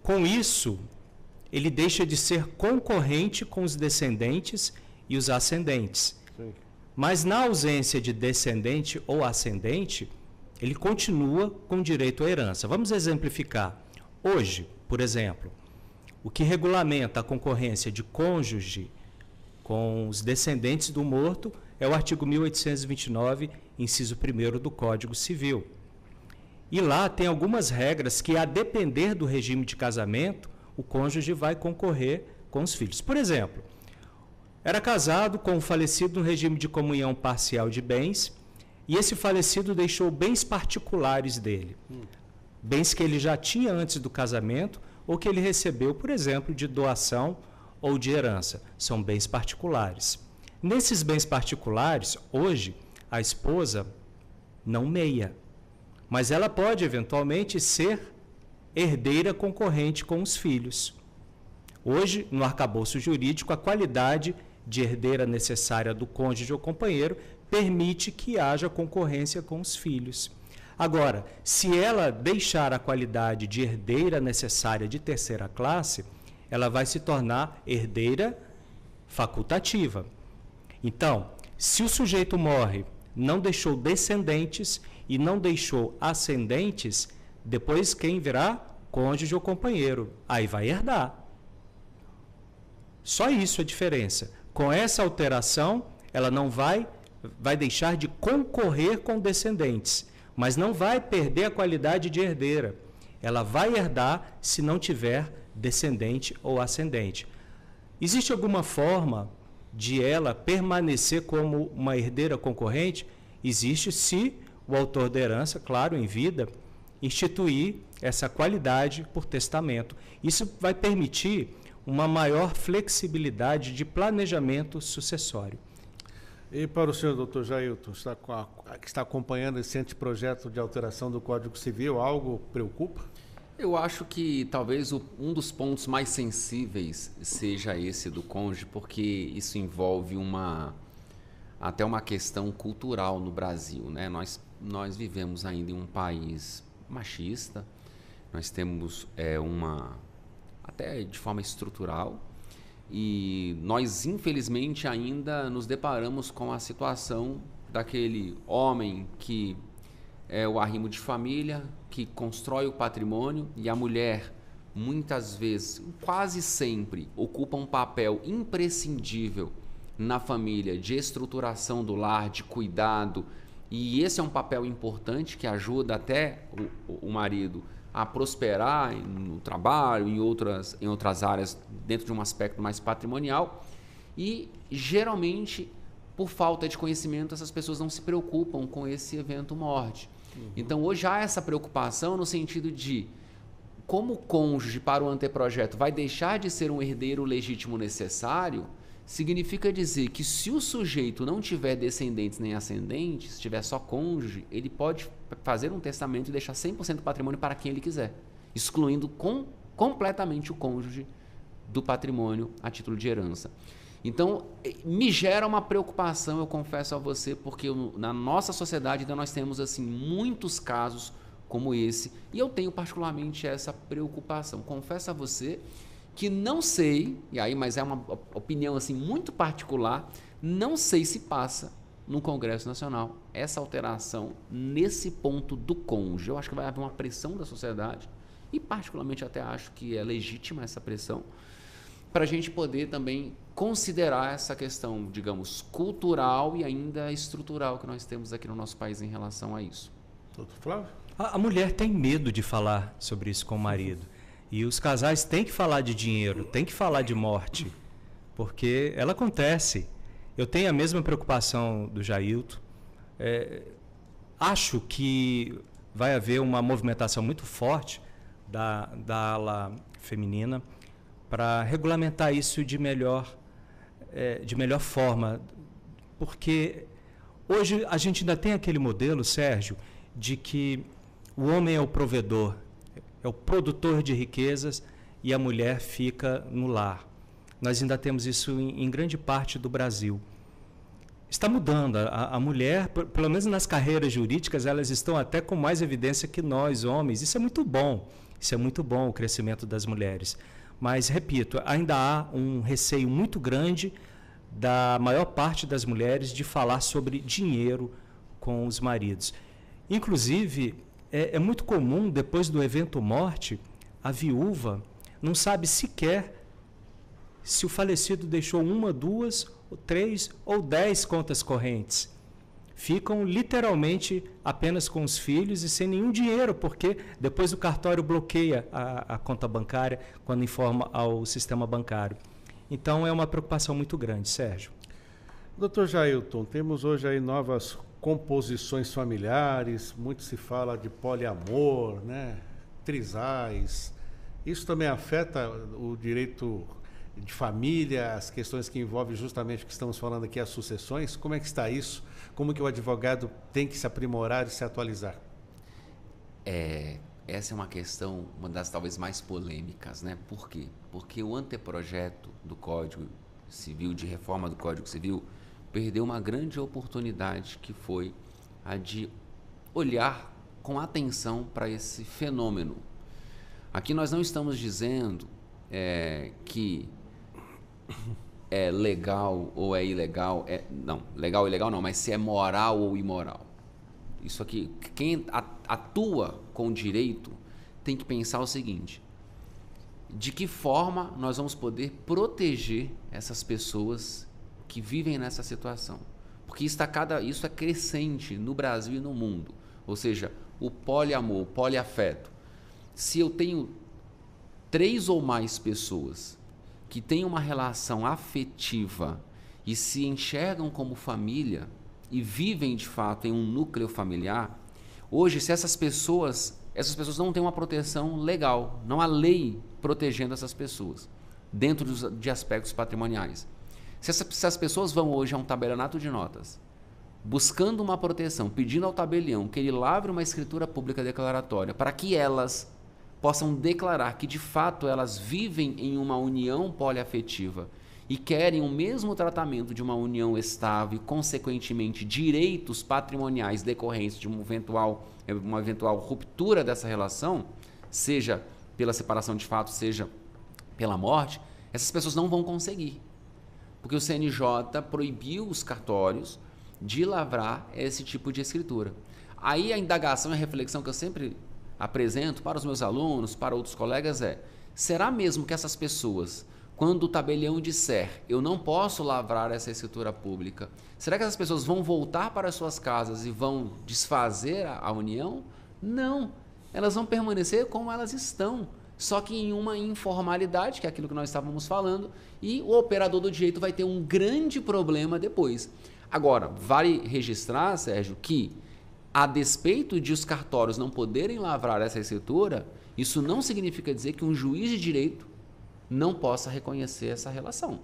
Com isso, ele deixa de ser concorrente com os descendentes e os ascendentes. Sim. Mas na ausência de descendente ou ascendente, ele continua com direito à herança. Vamos exemplificar. Hoje, por exemplo, o que regulamenta a concorrência de cônjuge com os descendentes do morto é o artigo 1829, inciso 1º do Código Civil. E lá tem algumas regras que, a depender do regime de casamento, o cônjuge vai concorrer com os filhos. Por exemplo, era casado com um falecido no regime de comunhão parcial de bens, e esse falecido deixou bens particulares dele. Bens que ele já tinha antes do casamento, ou que ele recebeu, por exemplo, de doação ou de herança. São bens particulares. Nesses bens particulares, hoje, a esposa não meia, mas ela pode, eventualmente, ser herdeira concorrente com os filhos. Hoje, no arcabouço jurídico, a qualidade de herdeira necessária do cônjuge ou companheiro permite que haja concorrência com os filhos. Agora, se ela deixar a qualidade de herdeira necessária de terceira classe, ela vai se tornar herdeira facultativa. Então, se o sujeito morre, não deixou descendentes e não deixou ascendentes, depois quem virá? Cônjuge ou companheiro. Aí vai herdar. Só isso a diferença. Com essa alteração, ela não vai deixar de concorrer com descendentes, mas não vai perder a qualidade de herdeira. Ela vai herdar se não tiver descendente ou ascendente. Existe alguma forma de ela permanecer como uma herdeira concorrente? Existe, se o autor da herança, claro, em vida, instituir essa qualidade por testamento. Isso vai permitir uma maior flexibilidade de planejamento sucessório. E para o senhor, doutor Jailton, que está acompanhando esse anteprojeto de alteração do Código Civil, algo preocupa? Eu acho que talvez um dos pontos mais sensíveis seja esse do cônjuge, porque isso envolve até uma questão cultural no Brasil, né? Nós vivemos ainda em um país machista, nós temos até de forma estrutural, e nós, infelizmente, ainda nos deparamos com a situação daquele homem que é o arrimo de família, que constrói o patrimônio, e a mulher, muitas vezes, quase sempre, ocupa um papel imprescindível na família de estruturação do lar, de cuidado, e esse é um papel importante que ajuda até o marido a prosperar no trabalho, em outras áreas, dentro de um aspecto mais patrimonial. E, geralmente, por falta de conhecimento, essas pessoas não se preocupam com esse evento morte. Então, hoje há essa preocupação no sentido de, como o cônjuge para o anteprojeto vai deixar de ser um herdeiro legítimo necessário, significa dizer que se o sujeito não tiver descendentes nem ascendentes, se tiver só cônjuge, ele pode fazer um testamento e deixar 100% do patrimônio para quem ele quiser, excluindo completamente o cônjuge do patrimônio a título de herança. Então, me gera uma preocupação, eu confesso a você, porque na nossa sociedade ainda nós temos assim muitos casos como esse, e eu tenho particularmente essa preocupação. Confesso a você que não sei, mas é uma opinião assim muito particular, não sei se passa no Congresso Nacional essa alteração nesse ponto do cônjuge. Eu acho que vai haver uma pressão da sociedade, e particularmente até acho que é legítima essa pressão, para a gente poder também considerar essa questão, digamos, cultural e ainda estrutural que nós temos aqui no nosso país em relação a isso. Doutor Flávio? A mulher tem medo de falar sobre isso com o marido. E os casais têm que falar de dinheiro, têm que falar de morte, porque ela acontece. Eu tenho a mesma preocupação do Jailton. Acho que vai haver uma movimentação muito forte da ala feminina para regulamentar isso de melhor forma, porque hoje a gente ainda tem aquele modelo, Sérgio, de que o homem é o provedor, é o produtor de riquezas e a mulher fica no lar. Nós ainda temos isso em grande parte do Brasil. Está mudando. A mulher, pelo menos nas carreiras jurídicas, elas estão até com mais evidência que nós, homens. Isso é muito bom. Isso é muito bom, o crescimento das mulheres. Mas, repito, ainda há um receio muito grande da maior parte das mulheres de falar sobre dinheiro com os maridos. Inclusive, é muito comum, depois do evento morte, a viúva não sabe sequer se o falecido deixou 1, 2, 3 ou 10 contas correntes. Ficam literalmente apenas com os filhos e sem nenhum dinheiro, porque depois o cartório bloqueia a conta bancária quando informa ao sistema bancário. Então é uma preocupação muito grande, Sérgio. Doutor Jailton, temos hoje aí novas composições familiares, muito se fala de poliamor, né? Trisais. Isso também afeta o direito de família, as questões que envolvem justamente o que estamos falando aqui, as sucessões? Como é que está isso? Como que o advogado tem que se aprimorar e se atualizar? Essa é uma questão, uma das talvez mais polêmicas, né? Por quê? Porque o anteprojeto do Código Civil, de reforma do Código Civil, perdeu uma grande oportunidade, que foi a de olhar com atenção para esse fenômeno. Aqui nós não estamos dizendo que é legal ou é ilegal, não, legal ou ilegal não, mas se é moral ou imoral. Isso aqui, quem atua com direito tem que pensar o seguinte: de que forma nós vamos poder proteger essas pessoas que vivem nessa situação? Porque isso é crescente no Brasil e no mundo. Ou seja, o poliamor, o poliafeto. Se eu tenho 3 ou mais pessoas que têm uma relação afetiva e se enxergam como família e vivem de fato em um núcleo familiar, hoje, se essas pessoas não têm uma proteção legal, não há lei protegendo essas pessoas dentro de aspectos patrimoniais. Se as pessoas vão hoje a um tabelionato de notas, buscando uma proteção, pedindo ao tabelião que ele lavre uma escritura pública declaratória para que elas possam declarar que de fato elas vivem em uma união poliafetiva e querem o mesmo tratamento de uma união estável e, consequentemente, direitos patrimoniais decorrentes de uma eventual ruptura dessa relação, seja pela separação de fato, seja pela morte, essas pessoas não vão conseguir. Porque o CNJ proibiu os cartórios de lavrar esse tipo de escritura. Aí a indagação e a reflexão que eu sempre apresento para os meus alunos, para outros colegas será mesmo que essas pessoas, quando o tabelião disser, eu não posso lavrar essa escritura pública, será que essas pessoas vão voltar para as suas casas e vão desfazer a união? Não, elas vão permanecer como elas estão, só que em uma informalidade, que é aquilo que nós estávamos falando, e o operador do direito vai ter um grande problema depois. Agora, vale registrar, Sérgio, que a despeito de os cartórios não poderem lavrar essa escritura, isso não significa dizer que um juiz de direito não possa reconhecer essa relação.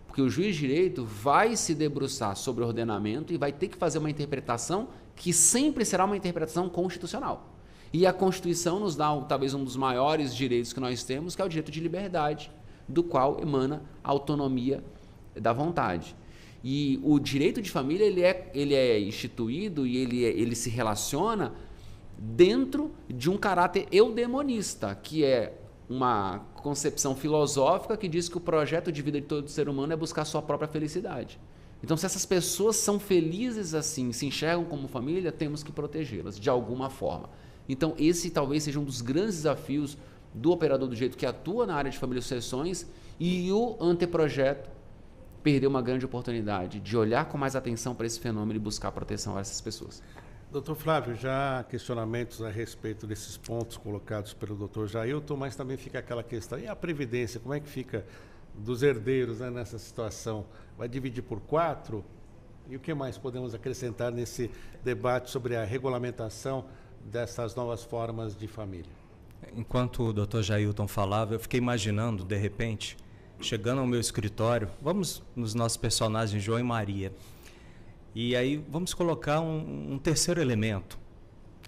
Porque o juiz de direito vai se debruçar sobre o ordenamento e vai ter que fazer uma interpretação que sempre será uma interpretação constitucional. E a Constituição nos dá talvez um dos maiores direitos que nós temos, que é o direito de liberdade, do qual emana a autonomia da vontade. E o direito de família ele é instituído e ele se relaciona dentro de um caráter eudemonista, que é uma concepção filosófica que diz que o projeto de vida de todo ser humano é buscar sua própria felicidade. Então, se essas pessoas são felizes assim, se enxergam como família, temos que protegê-las de alguma forma. Então, esse talvez seja um dos grandes desafios do operador do direito que atua na área de família e sucessões, e o anteprojeto perdeu uma grande oportunidade de olhar com mais atenção para esse fenômeno e buscar proteção a essas pessoas. Doutor Flávio, já há questionamentos a respeito desses pontos colocados pelo doutor Jailton, mas também fica aquela questão, e a Previdência, como é que fica dos herdeiros, né, nessa situação? Vai dividir por 4? E o que mais podemos acrescentar nesse debate sobre a regulamentação dessas novas formas de família? Enquanto o doutor Jailton falava, eu fiquei imaginando, de repente, chegando ao meu escritório, vamos nos nossos personagens João e Maria. E aí vamos colocar um terceiro elemento,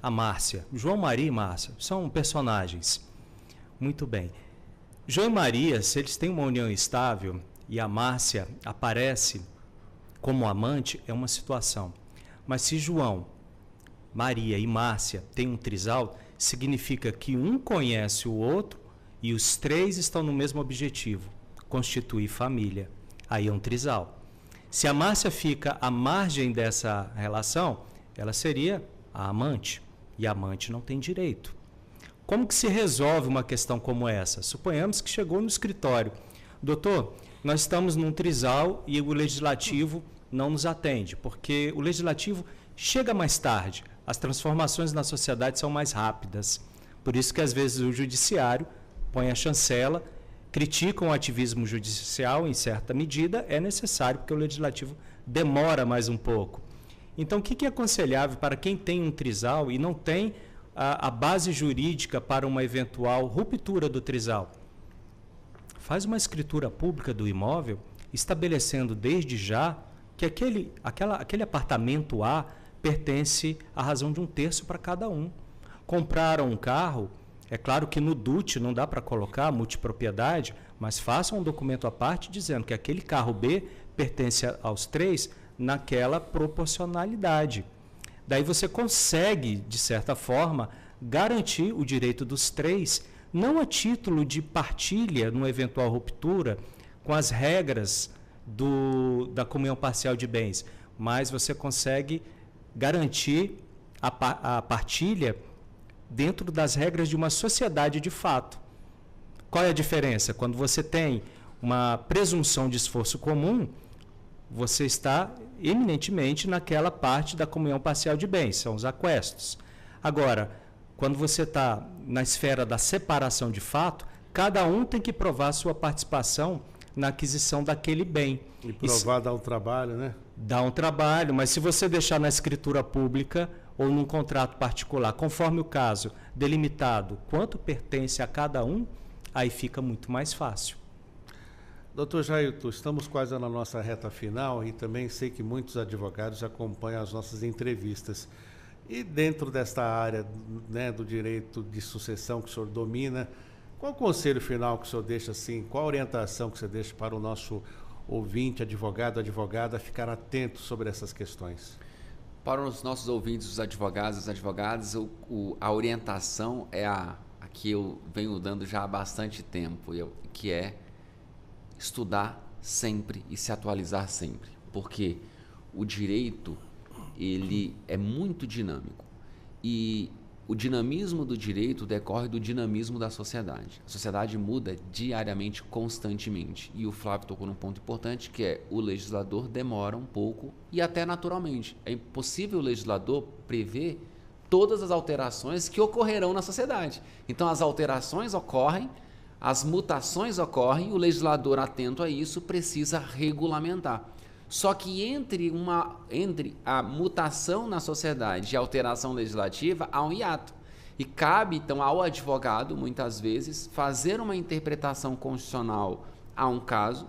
a Márcia. João, Maria e Márcia são personagens. Muito bem. João e Maria, se eles têm uma união estável e a Márcia aparece como amante, é uma situação. Mas se João, Maria e Márcia têm um trisal, significa que um conhece o outro e os três estão no mesmo objetivo, constituir família. Aí é um trisal. Se a Márcia fica à margem dessa relação, ela seria a amante, e a amante não tem direito. Como que se resolve uma questão como essa? Suponhamos que chegou no escritório. Doutor, nós estamos num trisal e o legislativo não nos atende, porque o legislativo chega mais tarde. As transformações na sociedade são mais rápidas. Por isso que às vezes o judiciário põe a chancela, criticam o ativismo judicial em certa medida, é necessário, porque o legislativo demora mais um pouco. Então, o que é aconselhável para quem tem um trisal e não tem a base jurídica para uma eventual ruptura do trisal? Faz uma escritura pública do imóvel, estabelecendo desde já que aquele apartamento A pertence à razão de 1/3 para cada um. Compraram um carro, é claro que no DUT não dá para colocar multipropriedade, mas façam um documento à parte dizendo que aquele carro B pertence aos 3 naquela proporcionalidade. Daí você consegue, de certa forma, garantir o direito dos 3, não a título de partilha numa eventual ruptura com as regras da comunhão parcial de bens, mas você consegue garantir a partilha dentro das regras de uma sociedade de fato. Qual é a diferença? Quando você tem uma presunção de esforço comum, você está eminentemente naquela parte da comunhão parcial de bens, são os aquestos. Agora, quando você está na esfera da separação de fato, cada um tem que provar sua participação na aquisição daquele bem. E provar dá um trabalho, né? Dá um trabalho, mas se você deixar na escritura pública ou num contrato particular, conforme o caso, delimitado quanto pertence a cada um, aí fica muito mais fácil. Doutor Jailton, estamos quase na nossa reta final e também sei que muitos advogados acompanham as nossas entrevistas. E dentro desta área, né, do direito de sucessão que o senhor domina, qual o conselho final que o senhor deixa, assim, qual a orientação que você deixa para o nosso ouvinte, advogado, advogada, ficar atento sobre essas questões? Para os nossos ouvintes, os advogados, as advogadas, a orientação é a que eu venho dando já há bastante tempo, que é estudar sempre e se atualizar sempre, porque o direito ele é muito dinâmico e o dinamismo do direito decorre do dinamismo da sociedade. A sociedade muda diariamente, constantemente. E o Flávio tocou num ponto importante, que é o legislador demora um pouco e até naturalmente. É impossível o legislador prever todas as alterações que ocorrerão na sociedade. Então, as alterações ocorrem, as mutações ocorrem, o legislador, atento a isso, precisa regulamentar. Só que entre a mutação na sociedade e a alteração legislativa, há um hiato. E cabe, então, ao advogado, muitas vezes, fazer uma interpretação constitucional a um caso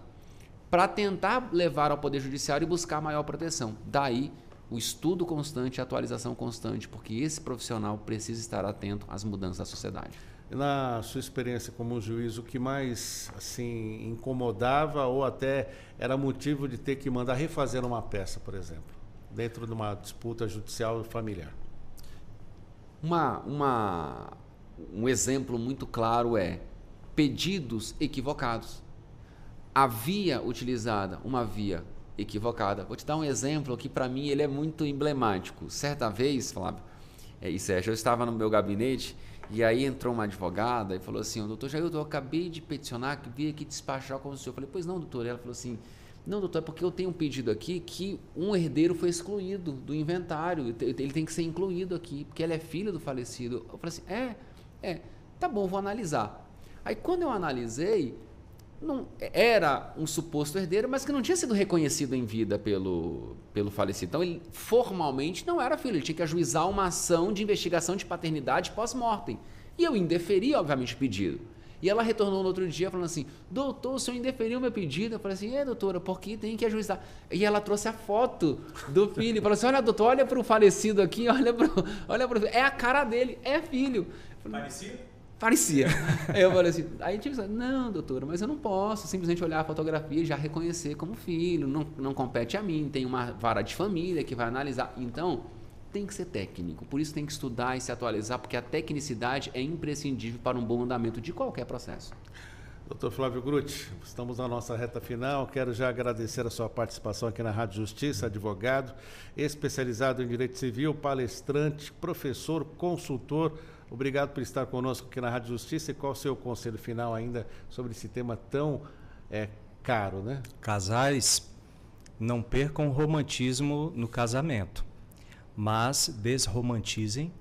para tentar levar ao Poder Judiciário e buscar maior proteção. Daí, o estudo constante e a atualização constante, porque esse profissional precisa estar atento às mudanças da sociedade. Na sua experiência como juiz, o que mais assim incomodava ou até era motivo de ter que mandar refazer uma peça, por exemplo, dentro de uma disputa judicial familiar? Um exemplo muito claro é pedidos equivocados. A via utilizada, uma via equivocada. Vou te dar um exemplo que para mim ele é muito emblemático. Certa vez, Flávio e Sérgio, eu estava no meu gabinete e aí entrou uma advogada e falou assim: doutor Jailton, eu acabei de peticionar, que vim aqui despachar com o senhor. Eu falei: pois não, doutor. E ela falou assim: não, doutor, é porque eu tenho um pedido aqui que um herdeiro foi excluído do inventário, ele tem que ser incluído aqui, porque ele é filho do falecido. Eu falei assim: tá bom, vou analisar. Aí quando eu analisei, não, era um suposto herdeiro, mas que não tinha sido reconhecido em vida pelo falecido. Então, ele formalmente não era filho, ele tinha que ajuizar uma ação de investigação de paternidade pós-mortem. E eu indeferi, obviamente, o pedido. E ela retornou no outro dia falando assim: doutor, o senhor indeferiu meu pedido? Eu falei assim: doutora, porque tem que ajuizar. E ela trouxe a foto do filho e falou assim: olha, doutor, olha para o falecido aqui, olha para é a cara dele, é filho. Parecia. Aí eu falei assim, aí tive que dizer: não, doutora, mas eu não posso simplesmente olhar a fotografia e já reconhecer como filho, não compete a mim, tem uma vara de família que vai analisar. Então, tem que ser técnico, por isso tem que estudar e se atualizar, porque a tecnicidade é imprescindível para um bom andamento de qualquer processo. Doutor Flávio Grutti, estamos na nossa reta final. Quero já agradecer a sua participação aqui na Rádio Justiça, advogado, especializado em direito civil, palestrante, professor, consultor. Obrigado por estar conosco aqui na Rádio Justiça. E qual o seu conselho final ainda sobre esse tema tão caro, né? Casais, não percam o romantismo no casamento, mas desromantizem,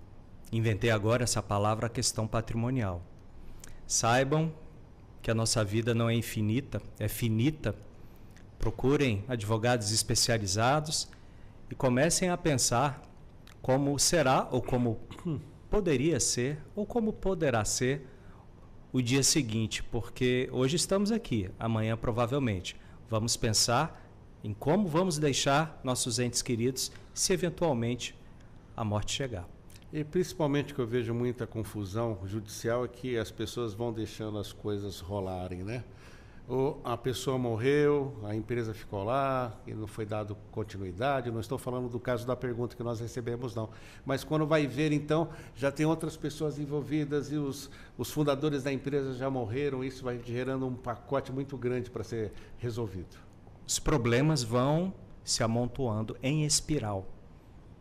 inventei agora essa palavra, a questão patrimonial. Saibam que a nossa vida não é infinita, é finita. Procurem advogados especializados e comecem a pensar como será ou como poderia ser ou como poderá ser o dia seguinte, porque hoje estamos aqui, amanhã provavelmente vamos pensar em como vamos deixar nossos entes queridos se eventualmente a morte chegar. E principalmente que eu vejo muita confusão judicial é que as pessoas vão deixando as coisas rolarem, né? Ou a pessoa morreu, a empresa ficou lá e não foi dado continuidade. Não estou falando do caso da pergunta que nós recebemos, não. Mas quando vai ver, então, já tem outras pessoas envolvidas e os fundadores da empresa já morreram. Isso vai gerando um pacote muito grande para ser resolvido. Os problemas vão se amontoando em espiral.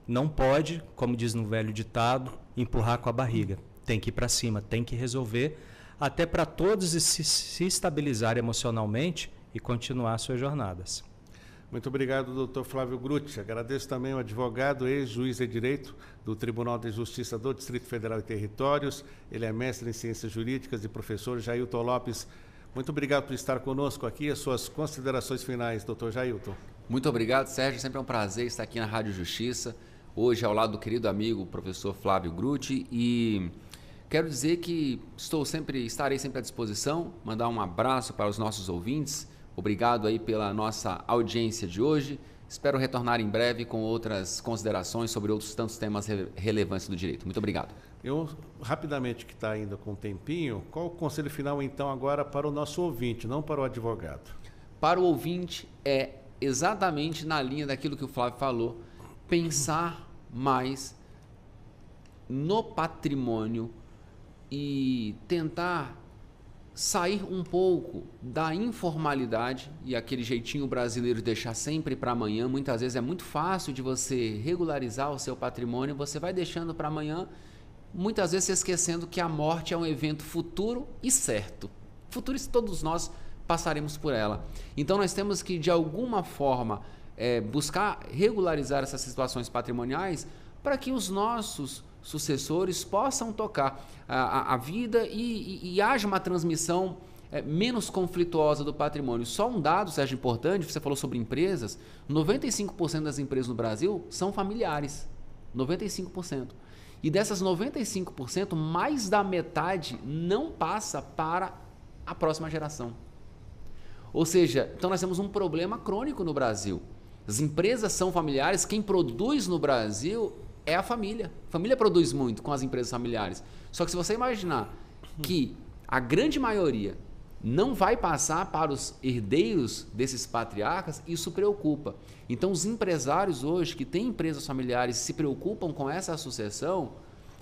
Não pode, como diz no velho ditado, empurrar com a barriga. Tem que ir para cima, tem que resolver, até para todos se estabilizarem emocionalmente e continuar suas jornadas. Muito obrigado, doutor Flávio Grutti. Agradeço também ao advogado, ex-juiz de Direito do Tribunal de Justiça do Distrito Federal e Territórios. Ele é mestre em Ciências Jurídicas e professor Jailton Lopes. Muito obrigado por estar conosco aqui. As suas considerações finais, doutor Jailton. Muito obrigado, Sérgio. Sempre é um prazer estar aqui na Rádio Justiça, hoje ao lado do querido amigo, professor Flávio Grutti, e quero dizer que estarei sempre à disposição, mandar um abraço para os nossos ouvintes. Obrigado aí pela nossa audiência de hoje. Espero retornar em breve com outras considerações sobre outros tantos temas relevantes do direito. Muito obrigado. Eu, rapidamente, que está ainda com um tempinho, qual o conselho final, então, agora para o nosso ouvinte, não para o advogado? Para o ouvinte, é exatamente na linha daquilo que o Flávio falou, pensar mais no patrimônio e tentar sair um pouco da informalidade e aquele jeitinho brasileiro de deixar sempre para amanhã. Muitas vezes é muito fácil de você regularizar o seu patrimônio, você vai deixando para amanhã, muitas vezes se esquecendo que a morte é um evento futuro e certo. Futuro, e todos nós passaremos por ela. Então nós temos que, de alguma forma, buscar regularizar essas situações patrimoniais para que os nossos sucessores possam tocar a vida e haja uma transmissão menos conflituosa do patrimônio. Só um dado, Sérgio, importante, você falou sobre empresas, 95% das empresas no Brasil são familiares, 95%. E dessas 95%, mais da metade não passa para a próxima geração. Ou seja, então nós temos um problema crônico no Brasil. As empresas são familiares, quem produz no Brasil é a família. A família produz muito com as empresas familiares. Só que se você imaginar que a grande maioria não vai passar para os herdeiros desses patriarcas, isso preocupa. Então os empresários hoje que têm empresas familiares se preocupam com essa sucessão,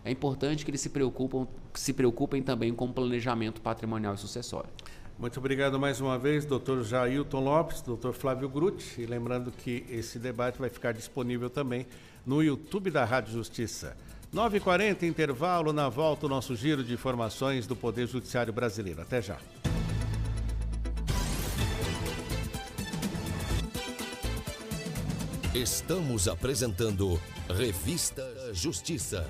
é importante que eles se preocupem também com o planejamento patrimonial e sucessório. Muito obrigado mais uma vez, Dr. Jailton Lopes, Dr. Flávio Grutti. E lembrando que esse debate vai ficar disponível também no YouTube da Rádio Justiça. 9h40, intervalo, na volta o nosso giro de informações do Poder Judiciário Brasileiro. Até já. Estamos apresentando Revista Justiça.